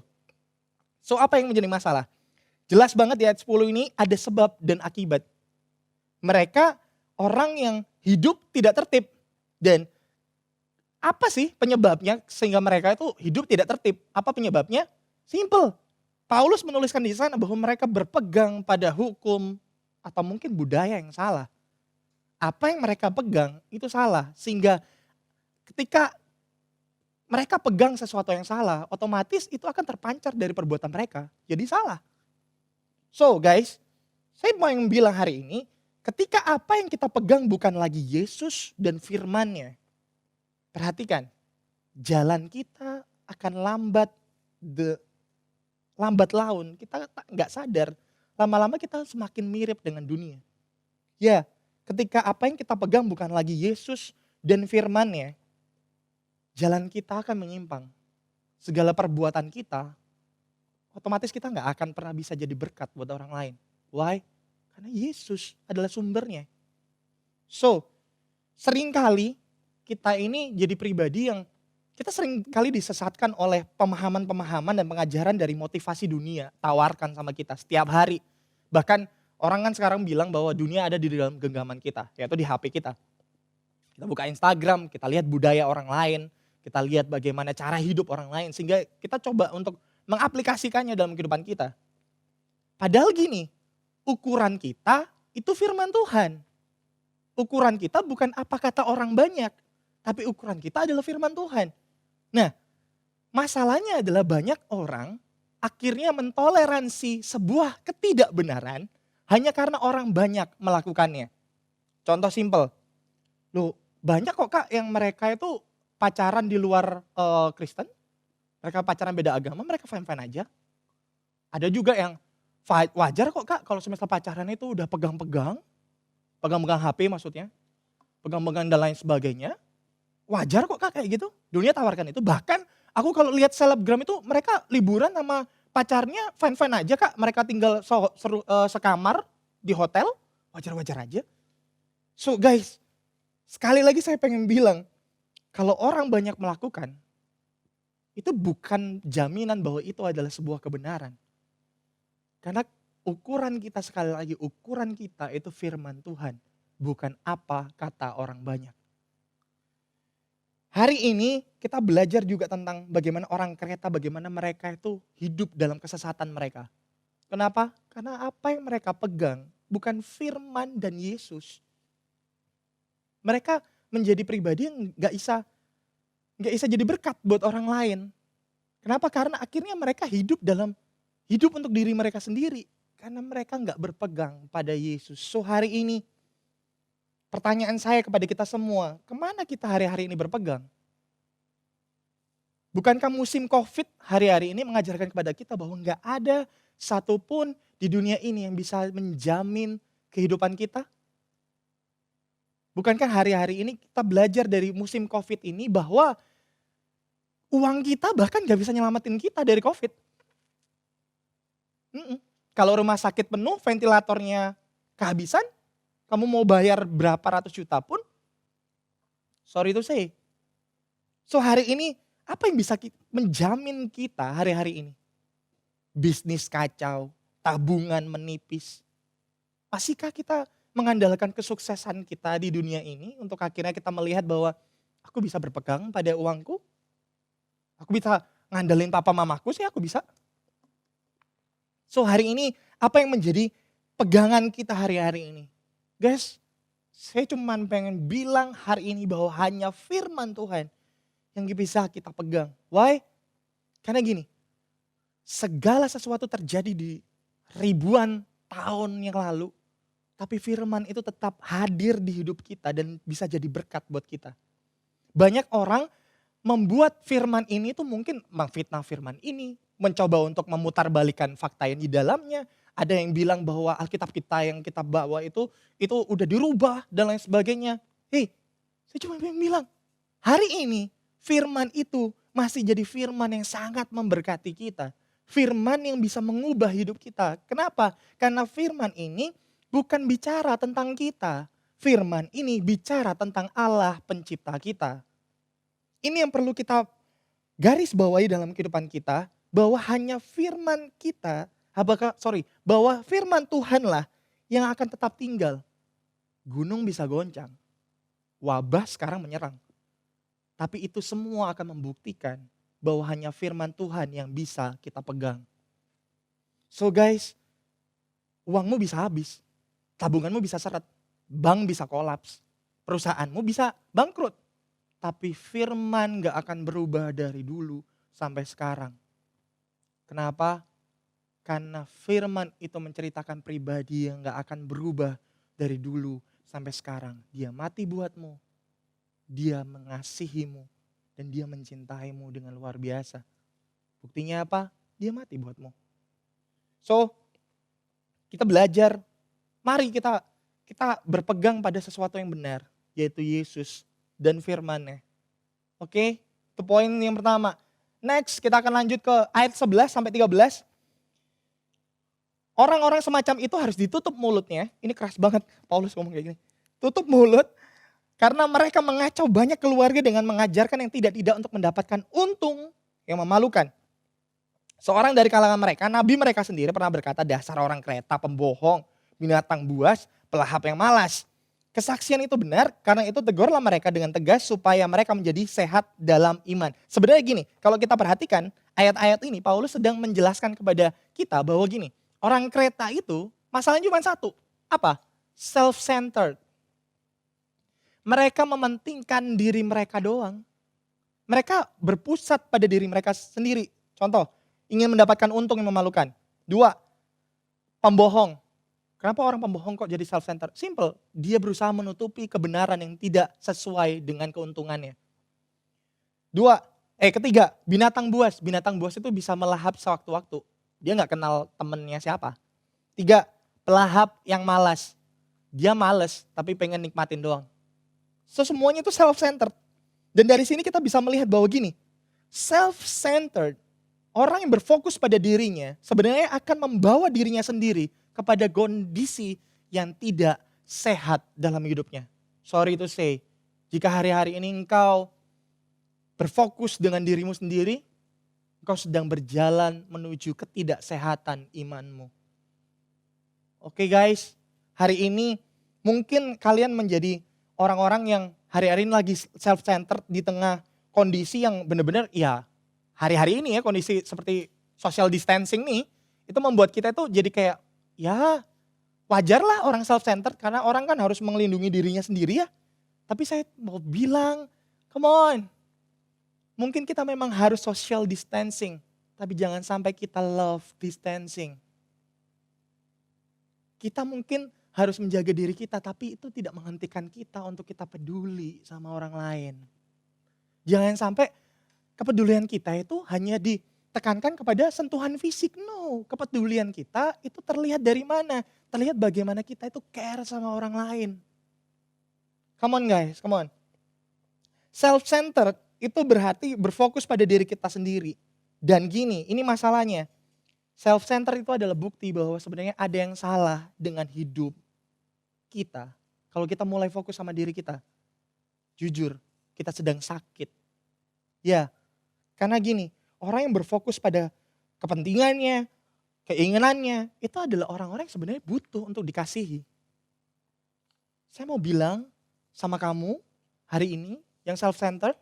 So, apa yang menjadi masalah? Jelas banget di ayat 10 ini ada sebab dan akibat. Mereka orang yang hidup tidak tertib. Dan apa sih penyebabnya sehingga mereka itu hidup tidak tertib? Apa penyebabnya? Simple. Paulus menuliskan di sana bahwa mereka berpegang pada hukum atau mungkin budaya yang salah. Apa yang mereka pegang itu salah. Sehingga ketika mereka pegang sesuatu yang salah, otomatis itu akan terpancar dari perbuatan mereka. Jadi salah. So guys, saya mau yang bilang hari ini, ketika apa yang kita pegang bukan lagi Yesus dan firman-Nya. Perhatikan, jalan kita akan lambat laun. Kita nggak sadar, lama-lama kita semakin mirip dengan dunia. Ya, ketika apa yang kita pegang bukan lagi Yesus dan firman-Nya, jalan kita akan menyimpang. Segala perbuatan kita, otomatis kita nggak akan pernah bisa jadi berkat buat orang lain. Why? Karena Yesus adalah sumbernya. So, seringkali kita ini jadi pribadi yang kita seringkali disesatkan oleh pemahaman-pemahaman dan pengajaran dari motivasi dunia. Tawarkan sama kita setiap hari. Bahkan orang kan sekarang bilang bahwa dunia ada di dalam genggaman kita, yaitu di HP kita. Kita buka Instagram, kita lihat budaya orang lain, kita lihat bagaimana cara hidup orang lain, sehingga kita coba untuk mengaplikasikannya dalam kehidupan kita. Padahal gini, ukuran kita itu firman Tuhan. Ukuran kita bukan apa kata orang banyak, tapi ukuran kita adalah firman Tuhan. Nah, masalahnya adalah banyak orang akhirnya mentoleransi sebuah ketidakbenaran hanya karena orang banyak melakukannya. Contoh simpel, loh banyak kok Kak yang mereka itu pacaran di luar Kristen, mereka pacaran beda agama, mereka fine-fine aja. Ada juga yang wajar kok Kak kalau semesta pacaran itu udah pegang-pegang HP maksudnya, pegang-pegang dan lain sebagainya. Wajar kok Kak kayak gitu, dunia tawarkan itu. Bahkan aku kalau lihat selebgram itu mereka liburan sama pacarnya fine-fine aja Kak, mereka tinggal sekamar di hotel, wajar-wajar aja. So guys, sekali lagi saya pengen bilang, kalau orang banyak melakukan, itu bukan jaminan bahwa itu adalah sebuah kebenaran. Karena ukuran kita sekali lagi, ukuran kita itu firman Tuhan. Bukan apa kata orang banyak. Hari ini kita belajar juga tentang bagaimana orang Kreta, bagaimana mereka itu hidup dalam kesesatan mereka. Kenapa? Karena apa yang mereka pegang bukan firman dan Yesus. Mereka menjadi pribadi yang gak bisa jadi berkat buat orang lain. Kenapa? Karena akhirnya mereka hidup untuk diri mereka sendiri. Karena mereka gak berpegang pada Yesus. So hari ini pertanyaan saya kepada kita semua, kemana kita hari-hari ini berpegang? Bukankah musim COVID hari-hari ini mengajarkan kepada kita bahwa gak ada satupun di dunia ini yang bisa menjamin kehidupan kita? Bukankah hari-hari ini kita belajar dari musim COVID ini bahwa uang kita bahkan gak bisa nyelamatin kita dari COVID? Kalau rumah sakit penuh, ventilatornya kehabisan, kamu mau bayar berapa ratus juta pun, sorry to say. So hari ini, apa yang bisa menjamin kita hari-hari ini? Bisnis kacau, tabungan menipis. Masihkah kita mengandalkan kesuksesan kita di dunia ini untuk akhirnya kita melihat bahwa Aku bisa berpegang pada uangku. Aku bisa ngandelin papa mamaku sih, aku bisa. So hari ini apa yang menjadi pegangan kita hari-hari ini? Guys, saya cuma pengen bilang hari ini bahwa hanya firman Tuhan yang bisa kita pegang. Why? Karena gini, segala sesuatu terjadi di ribuan tahun yang lalu, tapi firman itu tetap hadir di hidup kita dan bisa jadi berkat buat kita. Banyak orang membuat firman ini tuh mungkin memfitnah firman ini, mencoba untuk memutarbalikkan fakta yang di dalamnya. Ada yang bilang bahwa Alkitab kita yang kita bawa itu udah dirubah dan lain sebagainya. Hei, saya cuma pengen bilang, hari ini firman itu masih jadi firman yang sangat memberkati kita. Firman yang bisa mengubah hidup kita. Kenapa? Karena firman ini bukan bicara tentang kita. Firman ini bicara tentang Allah pencipta kita. Ini yang perlu kita garis bawahi dalam kehidupan kita. Bahwa hanya firman kita, bahwa firman Tuhanlah yang akan tetap tinggal. Gunung bisa goncang. Wabah sekarang menyerang. Tapi itu semua akan membuktikan bahwa hanya firman Tuhan yang bisa kita pegang. So guys, uangmu bisa habis. Tabunganmu bisa seret. Bank bisa kolaps. Perusahaanmu bisa bangkrut. Tapi firman gak akan berubah dari dulu sampai sekarang. Kenapa? Karena firman itu menceritakan pribadi yang gak akan berubah dari dulu sampai sekarang. Dia mati buatmu. Dia mengasihimu. Dan dia mencintaimu dengan luar biasa. Buktinya apa? Dia mati buatmu. So, kita belajar. Mari kita berpegang pada sesuatu yang benar, yaitu Yesus dan firman-Nya. Oke, itu poin yang pertama. Next, kita akan lanjut ke ayat 11 sampai 13. Orang-orang semacam itu harus ditutup mulutnya. Ini keras banget, Paulus ngomong kayak gini. Tutup mulut, karena mereka mengacau banyak keluarga dengan mengajarkan yang tidak-tidak untuk mendapatkan untung yang memalukan. Seorang dari kalangan mereka, nabi mereka sendiri pernah berkata, dasar orang Kreta, pembohong, binatang buas, pelahap yang malas. Kesaksian itu benar, karena itu tegurlah mereka dengan tegas supaya mereka menjadi sehat dalam iman. Sebenarnya gini, kalau kita perhatikan ayat-ayat ini, Paulus sedang menjelaskan kepada kita bahwa gini, orang Kreta itu masalahnya cuma satu, apa? Self-centered. Mereka mementingkan diri mereka doang. Mereka berpusat pada diri mereka sendiri. Contoh, ingin mendapatkan untung yang memalukan. 2, pembohong. Kenapa orang pembohong kok jadi self-centered? Simple, dia berusaha menutupi kebenaran yang tidak sesuai dengan keuntungannya. 3, binatang buas. Binatang buas itu bisa melahap sewaktu-waktu. Dia gak kenal temennya siapa. 3, pelahap yang malas. Dia malas tapi pengen nikmatin doang. So semuanya itu self-centered. Dan dari sini kita bisa melihat bahwa gini, self-centered, orang yang berfokus pada dirinya sebenarnya akan membawa dirinya sendiri kepada kondisi yang tidak sehat dalam hidupnya. Sorry to say, jika hari-hari ini engkau berfokus dengan dirimu sendiri, engkau sedang berjalan menuju ketidaksehatan imanmu. Oke guys, hari ini mungkin kalian menjadi orang-orang yang hari-hari ini lagi self-centered di tengah kondisi yang benar-benar ya hari-hari ini ya kondisi seperti social distancing nih, itu membuat kita itu jadi kayak ya wajarlah orang self-centered karena orang kan harus melindungi dirinya sendiri ya. Tapi saya mau bilang, come on. Mungkin kita memang harus social distancing, tapi jangan sampai kita love distancing. Kita mungkin harus menjaga diri kita, tapi itu tidak menghentikan kita untuk kita peduli sama orang lain. Jangan sampai kepedulian kita itu hanya ditekankan kepada sentuhan fisik. No, kepedulian kita itu terlihat dari mana? Terlihat bagaimana kita itu care sama orang lain. Come on guys, come on. Self-centered itu berarti berfokus pada diri kita sendiri. Dan gini, ini masalahnya. Self-centered itu adalah bukti bahwa sebenarnya ada yang salah dengan hidup kita. Kalau kita mulai fokus sama diri kita, jujur, kita sedang sakit. Ya, karena gini, orang yang berfokus pada kepentingannya, keinginannya, itu adalah orang-orang yang sebenarnya butuh untuk dikasihi. Saya mau bilang sama kamu hari ini, yang self-centered,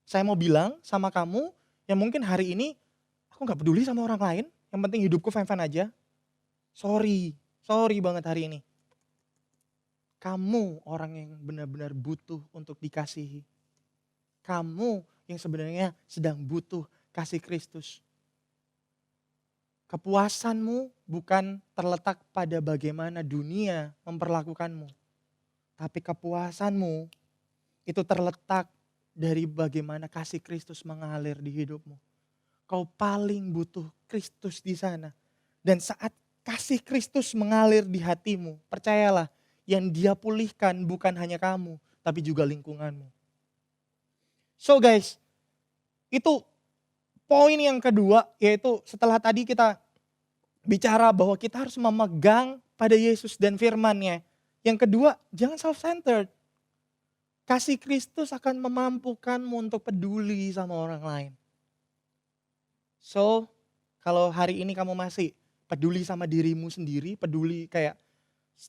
saya mau bilang sama kamu yang mungkin hari ini aku gak peduli sama orang lain, yang penting hidupku fine-fine aja. Sorry banget hari ini. Kamu orang yang benar-benar butuh untuk dikasihi. Kamu yang sebenarnya sedang butuh kasih Kristus. Kepuasanmu bukan terletak pada bagaimana dunia memperlakukanmu. Tapi kepuasanmu itu terletak dari bagaimana kasih Kristus mengalir di hidupmu. Kau paling butuh Kristus di sana. Dan saat kasih Kristus mengalir di hatimu, percayalah, yang dia pulihkan bukan hanya kamu, tapi juga lingkunganmu. So guys, itu poin yang kedua, yaitu setelah tadi kita bicara bahwa kita harus memegang pada Yesus dan firman-Nya. Yang kedua, jangan self-centered. Kasih Kristus akan memampukanmu untuk peduli sama orang lain. So, kalau hari ini kamu masih peduli sama dirimu sendiri, peduli kayak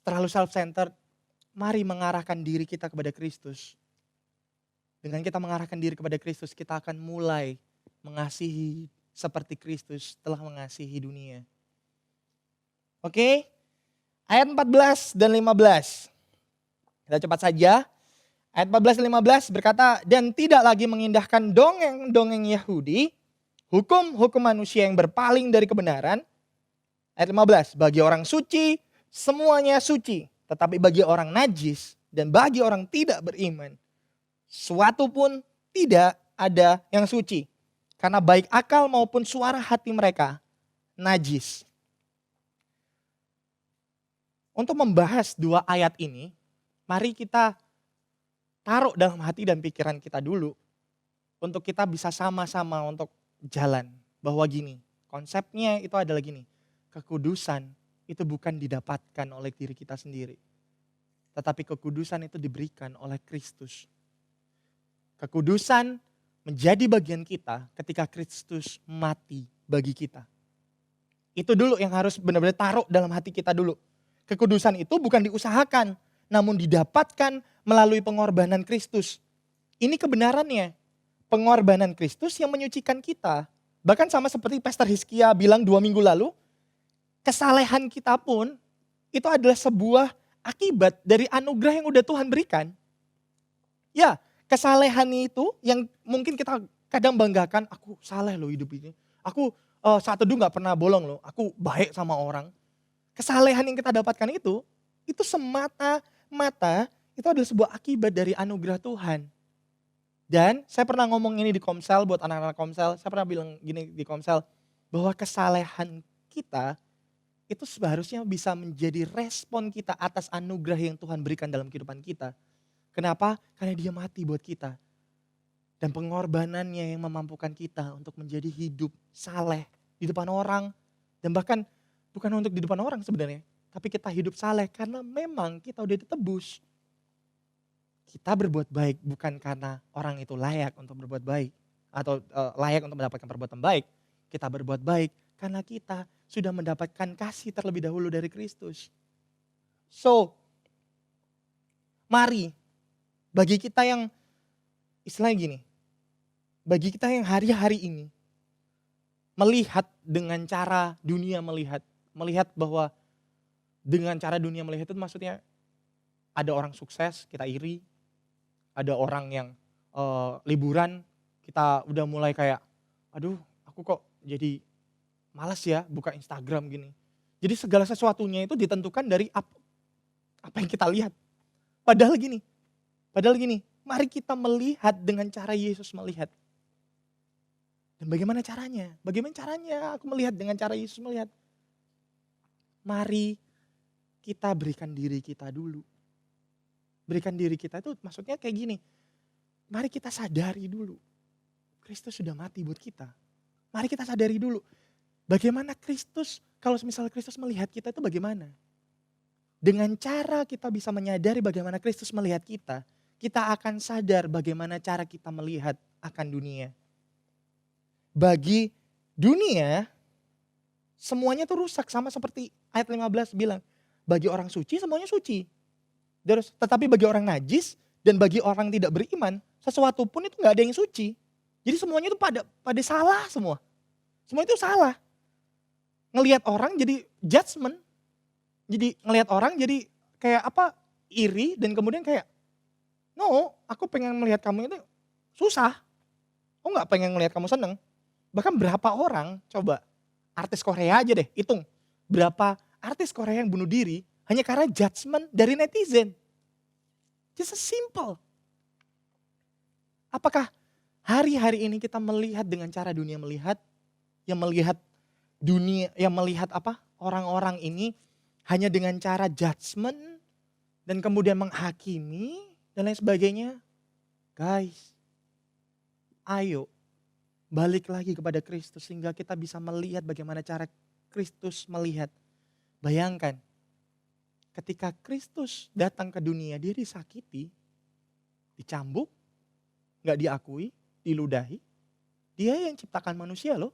terlalu self-centered, mari mengarahkan diri kita kepada Kristus. Dengan kita mengarahkan diri kepada Kristus, kita akan mulai mengasihi seperti Kristus telah mengasihi dunia. Oke, ayat 14 dan 15. Kita cepat saja. Ayat 14 dan 15 berkata, dan tidak lagi mengindahkan dongeng-dongeng Yahudi, hukum-hukum manusia yang berpaling dari kebenaran. Ayat 15, bagi orang suci, semuanya suci, tetapi bagi orang najis dan bagi orang tidak beriman, suatu pun tidak ada yang suci. Karena baik akal maupun suara hati mereka najis. Untuk membahas dua ayat ini, mari kita taruh dalam hati dan pikiran kita dulu. Untuk kita bisa sama-sama untuk jalan. Bahwa gini, konsepnya itu adalah gini, kekudusan itu bukan didapatkan oleh diri kita sendiri. Tetapi kekudusan itu diberikan oleh Kristus. Kekudusan menjadi bagian kita ketika Kristus mati bagi kita. Itu dulu yang harus benar-benar taruh dalam hati kita dulu. Kekudusan itu bukan diusahakan, namun didapatkan melalui pengorbanan Kristus. Ini kebenarannya. Pengorbanan Kristus yang menyucikan kita. Bahkan sama seperti Pastor Hizkia bilang 2 minggu lalu, kesalehan kita pun itu adalah sebuah akibat dari anugerah yang udah Tuhan berikan. Ya, kesalehan itu yang mungkin kita kadang banggakan, aku saleh loh hidup ini. Aku saat teduh gak pernah bolong loh, aku baik sama orang. Kesalehan yang kita dapatkan itu semata-mata itu adalah sebuah akibat dari anugerah Tuhan. Dan saya pernah ngomong ini di Komsel, buat anak-anak Komsel, saya pernah bilang gini di Komsel, bahwa kesalehan kita itu seharusnya bisa menjadi respon kita atas anugerah yang Tuhan berikan dalam kehidupan kita. Kenapa? Karena dia mati buat kita. Dan pengorbanannya yang memampukan kita untuk menjadi hidup saleh di depan orang. Dan bahkan bukan untuk di depan orang sebenarnya. Tapi kita hidup saleh karena memang kita udah ditebus. Kita berbuat baik bukan karena orang itu layak untuk berbuat baik. Atau layak untuk mendapatkan perbuatan baik. Kita berbuat baik karena kita sudah mendapatkan kasih terlebih dahulu dari Kristus. So, mari bagi kita yang istilahnya gini, bagi kita yang hari-hari ini melihat dengan cara dunia melihat bahwa dengan cara dunia melihat itu maksudnya ada orang sukses kita iri, ada orang yang liburan kita udah mulai kayak, aduh aku kok jadi malas ya buka Instagram gini. Jadi segala sesuatunya itu ditentukan dari apa yang kita lihat. Padahal gini, mari kita melihat dengan cara Yesus melihat. Dan bagaimana caranya? Bagaimana caranya aku melihat dengan cara Yesus melihat? Mari kita berikan diri kita dulu. Berikan diri kita itu maksudnya kayak gini. Mari kita sadari dulu. Kristus sudah mati buat kita. Mari kita sadari dulu. Bagaimana Kristus, kalau misalnya Kristus melihat kita itu bagaimana? Dengan cara kita bisa menyadari bagaimana Kristus melihat kita, kita akan sadar bagaimana cara kita melihat akan dunia. Bagi dunia, semuanya itu rusak sama seperti ayat 15 bilang. Bagi orang suci semuanya suci. Tetapi bagi orang najis Dan bagi orang tidak beriman, sesuatu pun itu nggak ada yang suci. Jadi semuanya itu pada salah semua. Semua itu salah. Ngelihat orang jadi judgment. Jadi ngelihat orang jadi kayak iri dan kemudian kayak, no, aku pengen melihat kamu itu susah. Aku nggak pengen melihat kamu seneng. Bahkan berapa orang, coba artis Korea aja deh, hitung. Berapa artis Korea yang bunuh diri hanya karena judgment dari netizen. Just a simple. Apakah hari-hari ini kita melihat dengan cara dunia melihat, yang melihat dunia, yang melihat orang-orang ini hanya dengan cara judgment dan kemudian menghakimi dan lain sebagainya? Guys, ayo balik lagi kepada Kristus sehingga kita bisa melihat bagaimana cara Kristus melihat. Bayangkan, ketika Kristus datang ke dunia, dia disakiti, dicambuk, gak diakui, diludahi. Dia yang ciptakan manusia loh.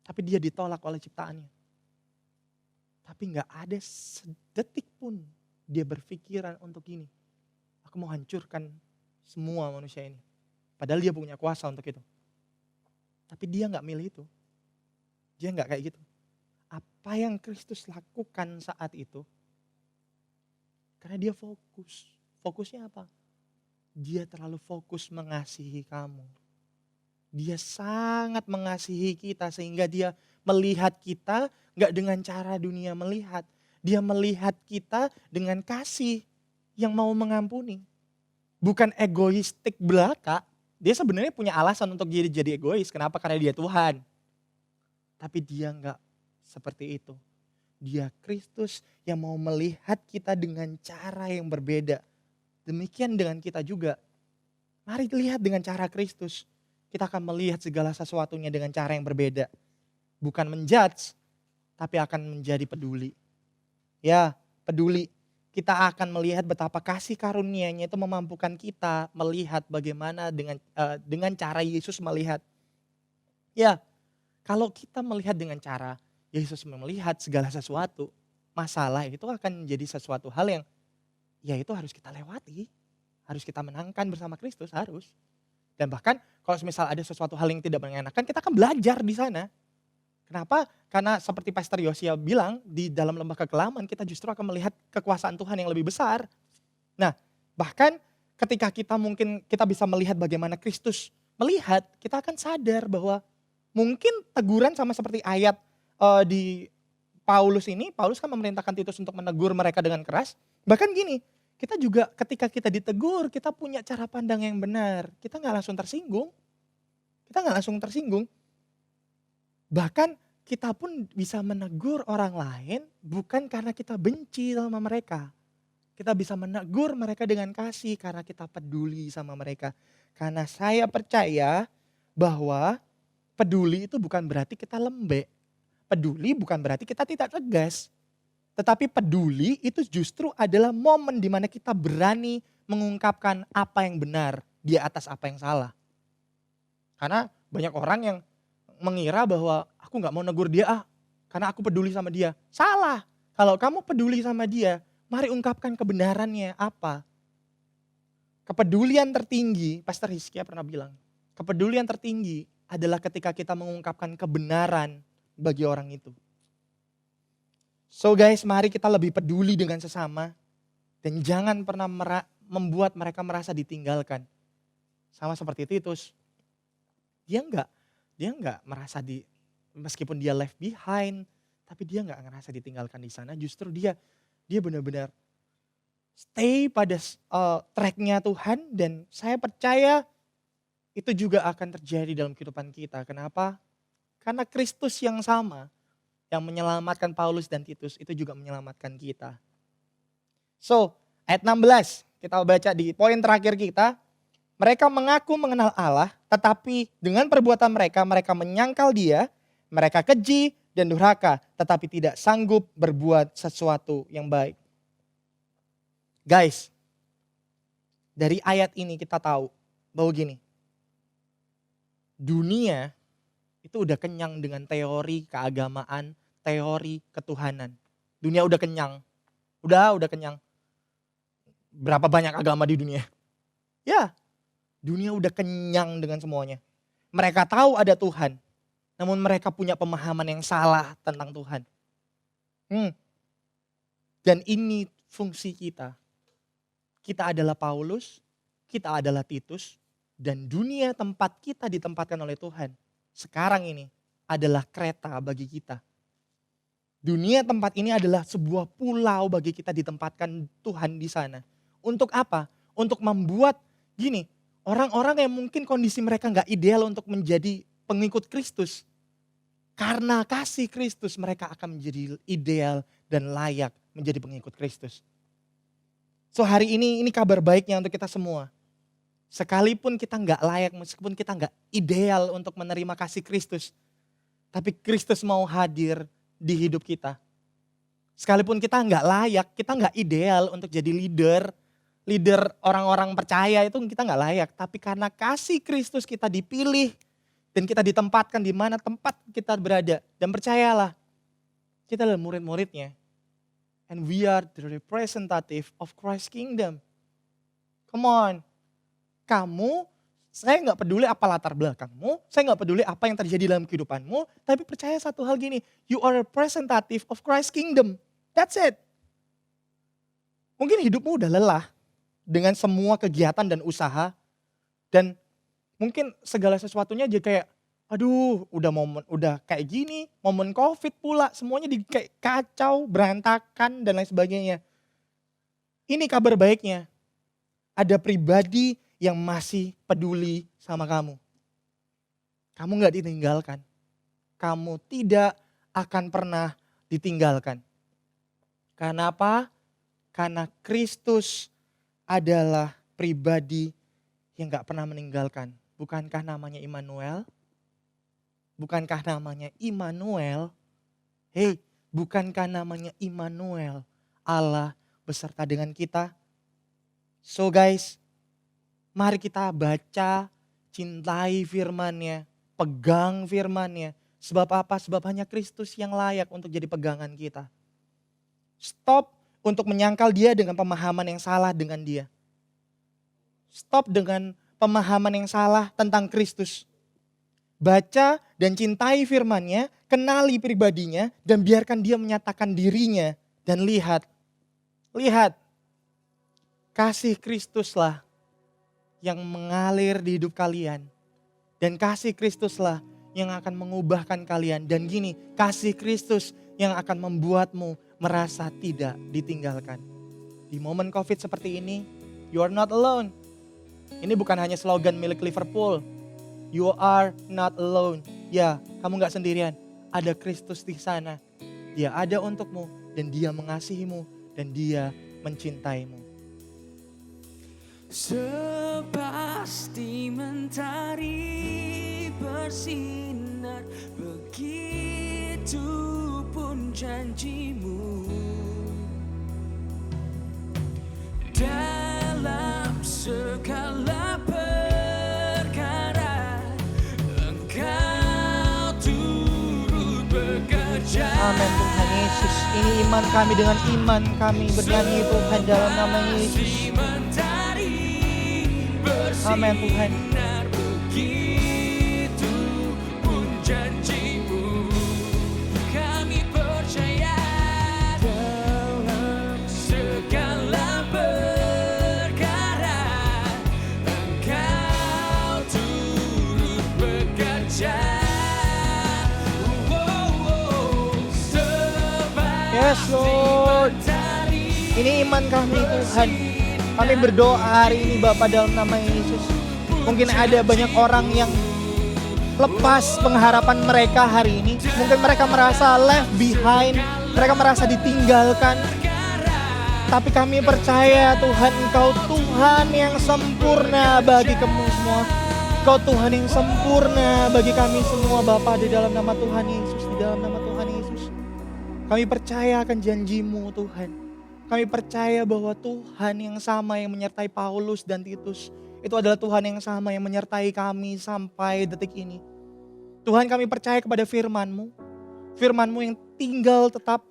Tapi dia ditolak oleh ciptaannya. Tapi gak ada sedetik pun dia berpikiran untuk ini. Aku mau hancurkan semua manusia ini. Padahal dia punya kuasa untuk itu. Tapi dia gak milih itu. Dia gak kayak gitu. Apa yang Kristus lakukan saat itu? Karena dia fokus. Fokusnya apa? Dia terlalu fokus mengasihi kamu. Dia sangat mengasihi kita sehingga dia melihat kita gak dengan cara dunia melihat. Dia melihat kita dengan kasih yang mau mengampuni. Bukan egoistik belaka. Dia sebenarnya punya alasan untuk jadi egois. Kenapa? Karena dia Tuhan. Tapi dia gak seperti itu. Dia Kristus yang mau melihat kita dengan cara yang berbeda. Demikian dengan kita juga. Mari lihat dengan cara Kristus. Kita akan melihat segala sesuatunya dengan cara yang berbeda. Bukan menjudge, tapi akan menjadi peduli. Ya, peduli. Kita akan melihat betapa kasih karunia-Nya itu memampukan kita melihat bagaimana dengan cara Yesus melihat. Ya, kalau kita melihat dengan cara Yesus melihat segala sesuatu, masalah itu akan menjadi sesuatu hal yang ya itu harus kita lewati. Harus kita menangkan bersama Kristus, harus. Dan bahkan kalau misal ada sesuatu hal yang tidak mengenakan, kita akan belajar di sana. Kenapa? Karena seperti Pastor Yosia bilang, di dalam lembah kekelaman kita justru akan melihat kekuasaan Tuhan yang lebih besar. Nah, bahkan ketika kita bisa melihat bagaimana Kristus melihat, kita akan sadar bahwa mungkin teguran sama seperti ayat di Paulus ini, Paulus kan memerintahkan Titus untuk menegur mereka dengan keras. Bahkan gini, kita juga ketika kita ditegur, kita punya cara pandang yang benar. Kita gak langsung tersinggung. Bahkan kita pun bisa menegur orang lain bukan karena kita benci sama mereka. Kita bisa menegur mereka dengan kasih karena kita peduli sama mereka. Karena saya percaya bahwa peduli itu bukan berarti kita lembek. Peduli bukan berarti kita tidak tegas. Tetapi peduli itu justru adalah momen di mana kita berani mengungkapkan apa yang benar di atas apa yang salah. Karena banyak orang yang mengira bahwa aku gak mau negur dia karena aku peduli sama dia. Salah. Kalau kamu peduli sama dia, mari ungkapkan kebenarannya apa. Kepedulian tertinggi, Pastor Hizkia pernah bilang, kepedulian tertinggi adalah ketika kita mengungkapkan kebenaran bagi orang itu. So guys, mari kita lebih peduli dengan sesama dan jangan pernah membuat mereka merasa ditinggalkan. Sama seperti Titus. Dia enggak merasa meskipun dia left behind, tapi dia enggak ngerasa ditinggalkan di sana. Justru dia benar-benar stay pada tracknya Tuhan dan saya percaya itu juga akan terjadi dalam kehidupan kita. Kenapa? Karena Kristus yang sama yang menyelamatkan Paulus dan Titus itu juga menyelamatkan kita. So, ayat 16 kita baca di poin terakhir kita. Mereka mengaku mengenal Allah, tetapi dengan perbuatan mereka menyangkal Dia, mereka keji dan durhaka, tetapi tidak sanggup berbuat sesuatu yang baik. Guys, dari ayat ini kita tahu bahwa gini, dunia itu udah kenyang dengan teori keagamaan, teori ketuhanan. Dunia udah kenyang. Udah kenyang. berapa banyak agama di dunia? Ya, dunia udah kenyang dengan semuanya. Mereka tahu ada Tuhan, namun mereka punya pemahaman yang salah tentang Tuhan. Dan ini fungsi kita. Kita adalah Paulus, kita adalah Titus, dan dunia tempat kita ditempatkan oleh Tuhan sekarang ini adalah kereta bagi kita. Dunia tempat ini adalah sebuah pulau bagi kita ditempatkan Tuhan di sana. Untuk apa? Untuk membuat gini, orang-orang yang mungkin kondisi mereka nggak ideal untuk menjadi pengikut Kristus. Karena kasih Kristus mereka akan menjadi ideal dan layak menjadi pengikut Kristus. So hari ini kabar baiknya untuk kita semua. Sekalipun kita nggak layak, meskipun kita nggak ideal untuk menerima kasih Kristus. Tapi Kristus mau hadir di hidup kita. Sekalipun kita nggak layak, kita nggak ideal untuk jadi leader orang-orang percaya itu kita nggak layak. Tapi karena kasih Kristus kita dipilih dan kita ditempatkan di mana tempat kita berada. Dan percayalah, kita adalah murid-muridnya. And we are the representative of Christ's kingdom. Come on. Saya nggak peduli apa latar belakangmu, saya nggak peduli apa yang terjadi dalam kehidupanmu, tapi percaya satu hal gini, you are a representative of Christ's kingdom. That's it. Mungkin hidupmu udah lelah dengan semua kegiatan dan usaha, dan mungkin segala sesuatunya jadi kayak, aduh udah kayak gini, momen COVID pula, semuanya kayak kacau, berantakan, dan lain sebagainya. Ini kabar baiknya, ada pribadi yang masih peduli sama kamu. Kamu gak ditinggalkan. Kamu tidak akan pernah ditinggalkan. Karena apa? Karena Kristus adalah pribadi yang gak pernah meninggalkan. Bukankah namanya Immanuel? Bukankah namanya Immanuel? Hei, bukankah namanya Immanuel? Allah beserta dengan kita. So guys, mari kita baca, cintai firman-Nya, pegang firman-Nya. Sebab apa? Sebab hanya Kristus yang layak untuk jadi pegangan kita. Stop untuk menyangkal dia dengan pemahaman yang salah dengan dia. Stop dengan pemahaman yang salah tentang Kristus. Baca dan cintai firman-Nya, kenali pribadinya, dan biarkan dia menyatakan dirinya. Dan lihat, kasih Kristuslah yang mengalir di hidup kalian. Dan kasih Kristuslah yang akan mengubahkan kalian. Dan gini, kasih Kristus yang akan membuatmu merasa tidak ditinggalkan. Di momen COVID seperti ini, you are not alone. Ini bukan hanya slogan milik Liverpool. You are not alone. Ya, kamu gak sendirian. Ada Kristus di sana. Dia ada untukmu dan dia mengasihimu dan dia mencintaimu. Sepasti mentari bersinar, begitu pun janjimu. Dalam segala perkara, Engkau turut bekerja. Amin Tuhan Yesus. Ini iman kami, dengan iman kami bernyanyi Tuhan dalam nama Yesus. Amin Tuhan. Begitu pun janjimu, kami percaya dalam segala perkara, Engkau turut bekerja. Yes Lord. Ini iman kami Tuhan. Kami berdoa hari ini Bapa dalam nama Yesus. Mungkin ada banyak orang yang lepas pengharapan mereka hari ini. Mungkin mereka merasa left behind. Mereka merasa ditinggalkan. Tapi kami percaya Tuhan, Engkau Tuhan yang sempurna bagi kami semua. Engkau Tuhan yang sempurna bagi kami semua Bapa, di dalam nama Tuhan Yesus. Di dalam nama Tuhan Yesus. Kami percaya akan janji-Mu Tuhan. Kami percaya bahwa Tuhan yang sama yang menyertai Paulus dan Titus, itu adalah Tuhan yang sama yang menyertai kami sampai detik ini. Tuhan, kami percaya kepada firman-Mu. Firman-Mu yang tinggal tetap,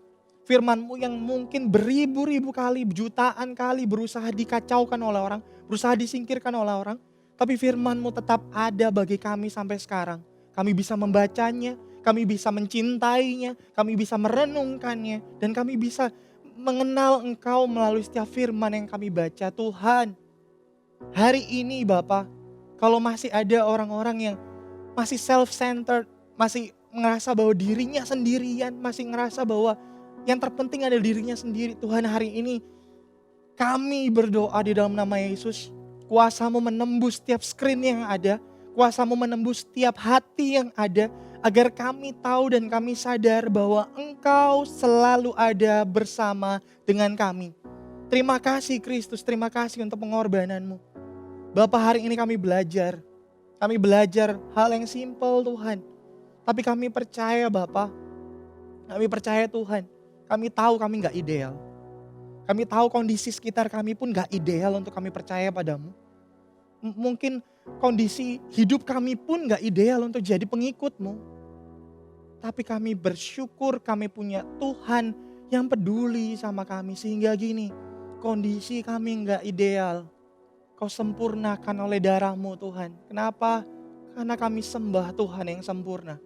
Firman-Mu yang mungkin beribu-ribu kali, jutaan kali berusaha dikacaukan oleh orang, berusaha disingkirkan oleh orang. Tapi firman-Mu tetap ada bagi kami sampai sekarang. Kami bisa membacanya, kami bisa mencintainya, kami bisa merenungkannya. Dan kami bisa mengenal Engkau melalui setiap firman yang kami baca. Tuhan, hari ini Bapa, kalau masih ada orang-orang yang masih self-centered, masih ngerasa bahwa dirinya sendirian, masih ngerasa bahwa yang terpenting adalah dirinya sendiri. Tuhan, hari ini kami berdoa di dalam nama Yesus. Kuasa-Mu menembus setiap screen yang ada. Kuasa-Mu menembus setiap hati yang ada. Agar kami tahu dan kami sadar bahwa Engkau selalu ada bersama dengan kami. Terima kasih Kristus, terima kasih untuk pengorbanan-Mu. Bapa, hari ini kami belajar. Kami belajar hal yang simpel Tuhan. Tapi kami percaya Bapa. Kami percaya Tuhan. Kami tahu kami gak ideal. Kami tahu kondisi sekitar kami pun gak ideal untuk kami percaya padamu. Mungkin kondisi hidup kami pun gak ideal untuk jadi pengikut-Mu. Tapi kami bersyukur kami punya Tuhan yang peduli sama kami. Sehingga gini, kondisi kami gak ideal. Kau sempurnakan oleh darah-Mu Tuhan. Kenapa? Karena kami sembah Tuhan yang sempurna.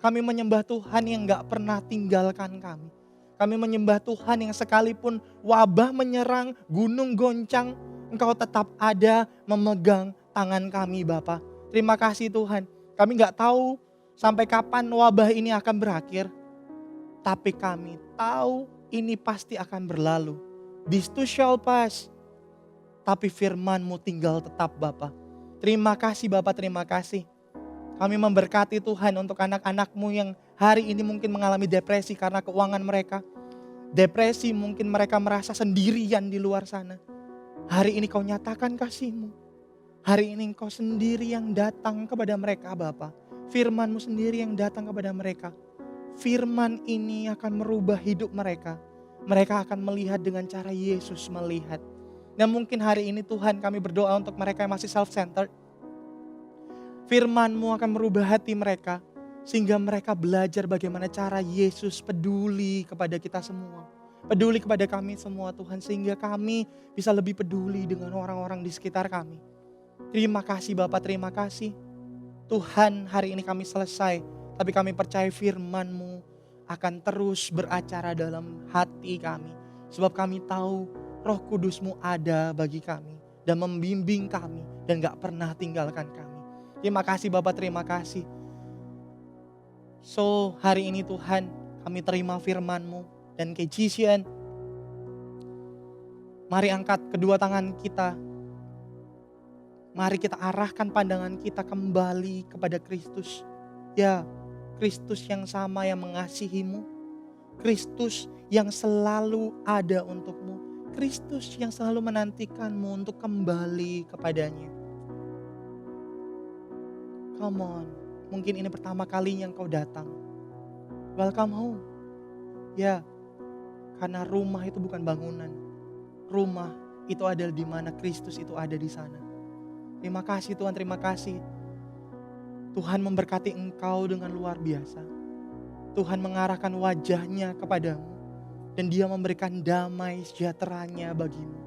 Kami menyembah Tuhan yang gak pernah tinggalkan kami. Kami menyembah Tuhan yang sekalipun wabah menyerang, gunung goncang, Engkau tetap ada memegang tangan kami Bapa. Terima kasih Tuhan. Kami gak tahu sampai kapan wabah ini akan berakhir. Tapi kami tahu ini pasti akan berlalu. This too shall pass. Tapi firman-Mu tinggal tetap Bapa. Terima kasih Bapa, terima kasih. Kami memberkati Tuhan untuk anak-anak-Mu yang hari ini mungkin mengalami depresi karena keuangan mereka. Depresi, mungkin mereka merasa sendirian di luar sana. Hari ini Kau nyatakan kasih-Mu. Hari ini Engkau sendiri yang datang kepada mereka Bapa. Firman-Mu sendiri yang datang kepada mereka. Firman ini akan merubah hidup mereka. Mereka akan melihat dengan cara Yesus melihat. Dan mungkin hari ini Tuhan kami berdoa untuk mereka yang masih self-centered. Firman-Mu akan merubah hati mereka. Sehingga mereka belajar bagaimana cara Yesus peduli kepada kita semua. Peduli kepada kami semua Tuhan. Sehingga kami bisa lebih peduli dengan orang-orang di sekitar kami. Terima kasih Bapak, terima kasih. Tuhan, hari ini kami selesai. Tapi kami percaya firman-Mu akan terus beracara dalam hati kami. Sebab kami tahu Roh Kudus-Mu ada bagi kami. Dan membimbing kami. Dan gak pernah tinggalkan kami. Terima kasih Bapak, terima kasih. So hari ini Tuhan kami terima firman-Mu. Dan KGCN, mari angkat kedua tangan kita. Mari kita arahkan pandangan kita kembali kepada Kristus. Ya, Kristus yang sama yang mengasihi-Mu. Kristus yang selalu ada untuk-Mu. Kristus yang selalu menantikan-Mu untuk kembali kepadanya. Come on, mungkin ini pertama kalinya Engkau datang. Welcome home. Ya, karena rumah itu bukan bangunan. Rumah itu adalah di mana Kristus itu ada di sana. Terima kasih Tuhan, terima kasih. Tuhan memberkati Engkau dengan luar biasa. Tuhan mengarahkan wajahnya kepadamu. Dan Dia memberikan damai sejahteranya bagimu.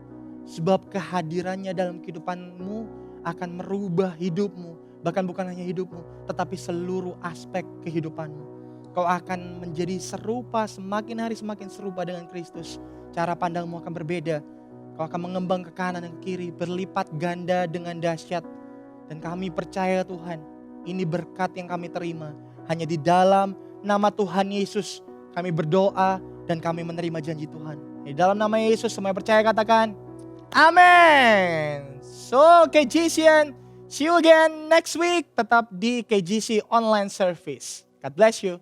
Sebab kehadirannya dalam kehidupanmu akan merubah hidupmu. Bahkan bukan hanya hidupmu, tetapi seluruh aspek kehidupanmu. Kau akan menjadi serupa, semakin hari semakin serupa dengan Kristus. Cara pandangmu akan berbeda. Kau akan mengembang ke kanan dan ke kiri, berlipat ganda dengan dahsyat. Dan kami percaya Tuhan, ini berkat yang kami terima. Hanya di dalam nama Tuhan Yesus kami berdoa dan kami menerima janji Tuhan. Di dalam nama Yesus semua percaya katakan, Amen. So KGCN, see you again next week. Tetap di KGC Online Service. God bless you.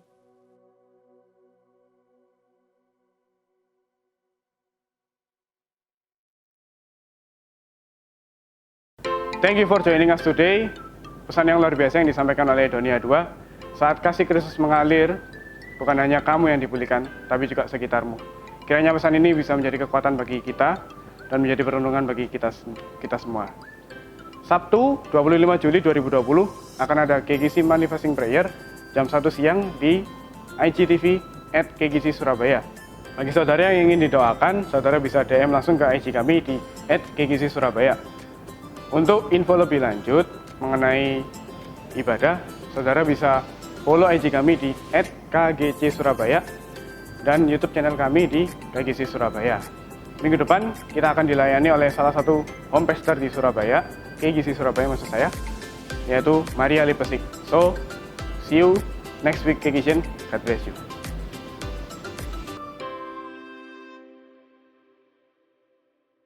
Thank you for joining us today. Pesan yang luar biasa yang disampaikan oleh Donia 2. Saat kasih Kristus mengalir, bukan hanya kamu yang dipulihkan, tapi juga sekitarmu. Kiranya pesan ini bisa menjadi kekuatan bagi kita dan menjadi perlindungan bagi kita semua. Sabtu 25 Juli 2020 akan ada KGC Manifesting Prayer jam 1 siang di IGTV @KGC Surabaya. Bagi saudara yang ingin didoakan, saudara bisa DM langsung ke IG kami di @kkc_surabaya. Untuk info lebih lanjut mengenai ibadah, saudara bisa follow IG kami di @kgc_surabaya dan YouTube channel kami di KGC Surabaya. Minggu depan kita akan dilayani oleh salah satu home pastor di Surabaya, KGC Surabaya maksud saya, yaitu Maria Lipesik. So, see you next week KGC. God bless you.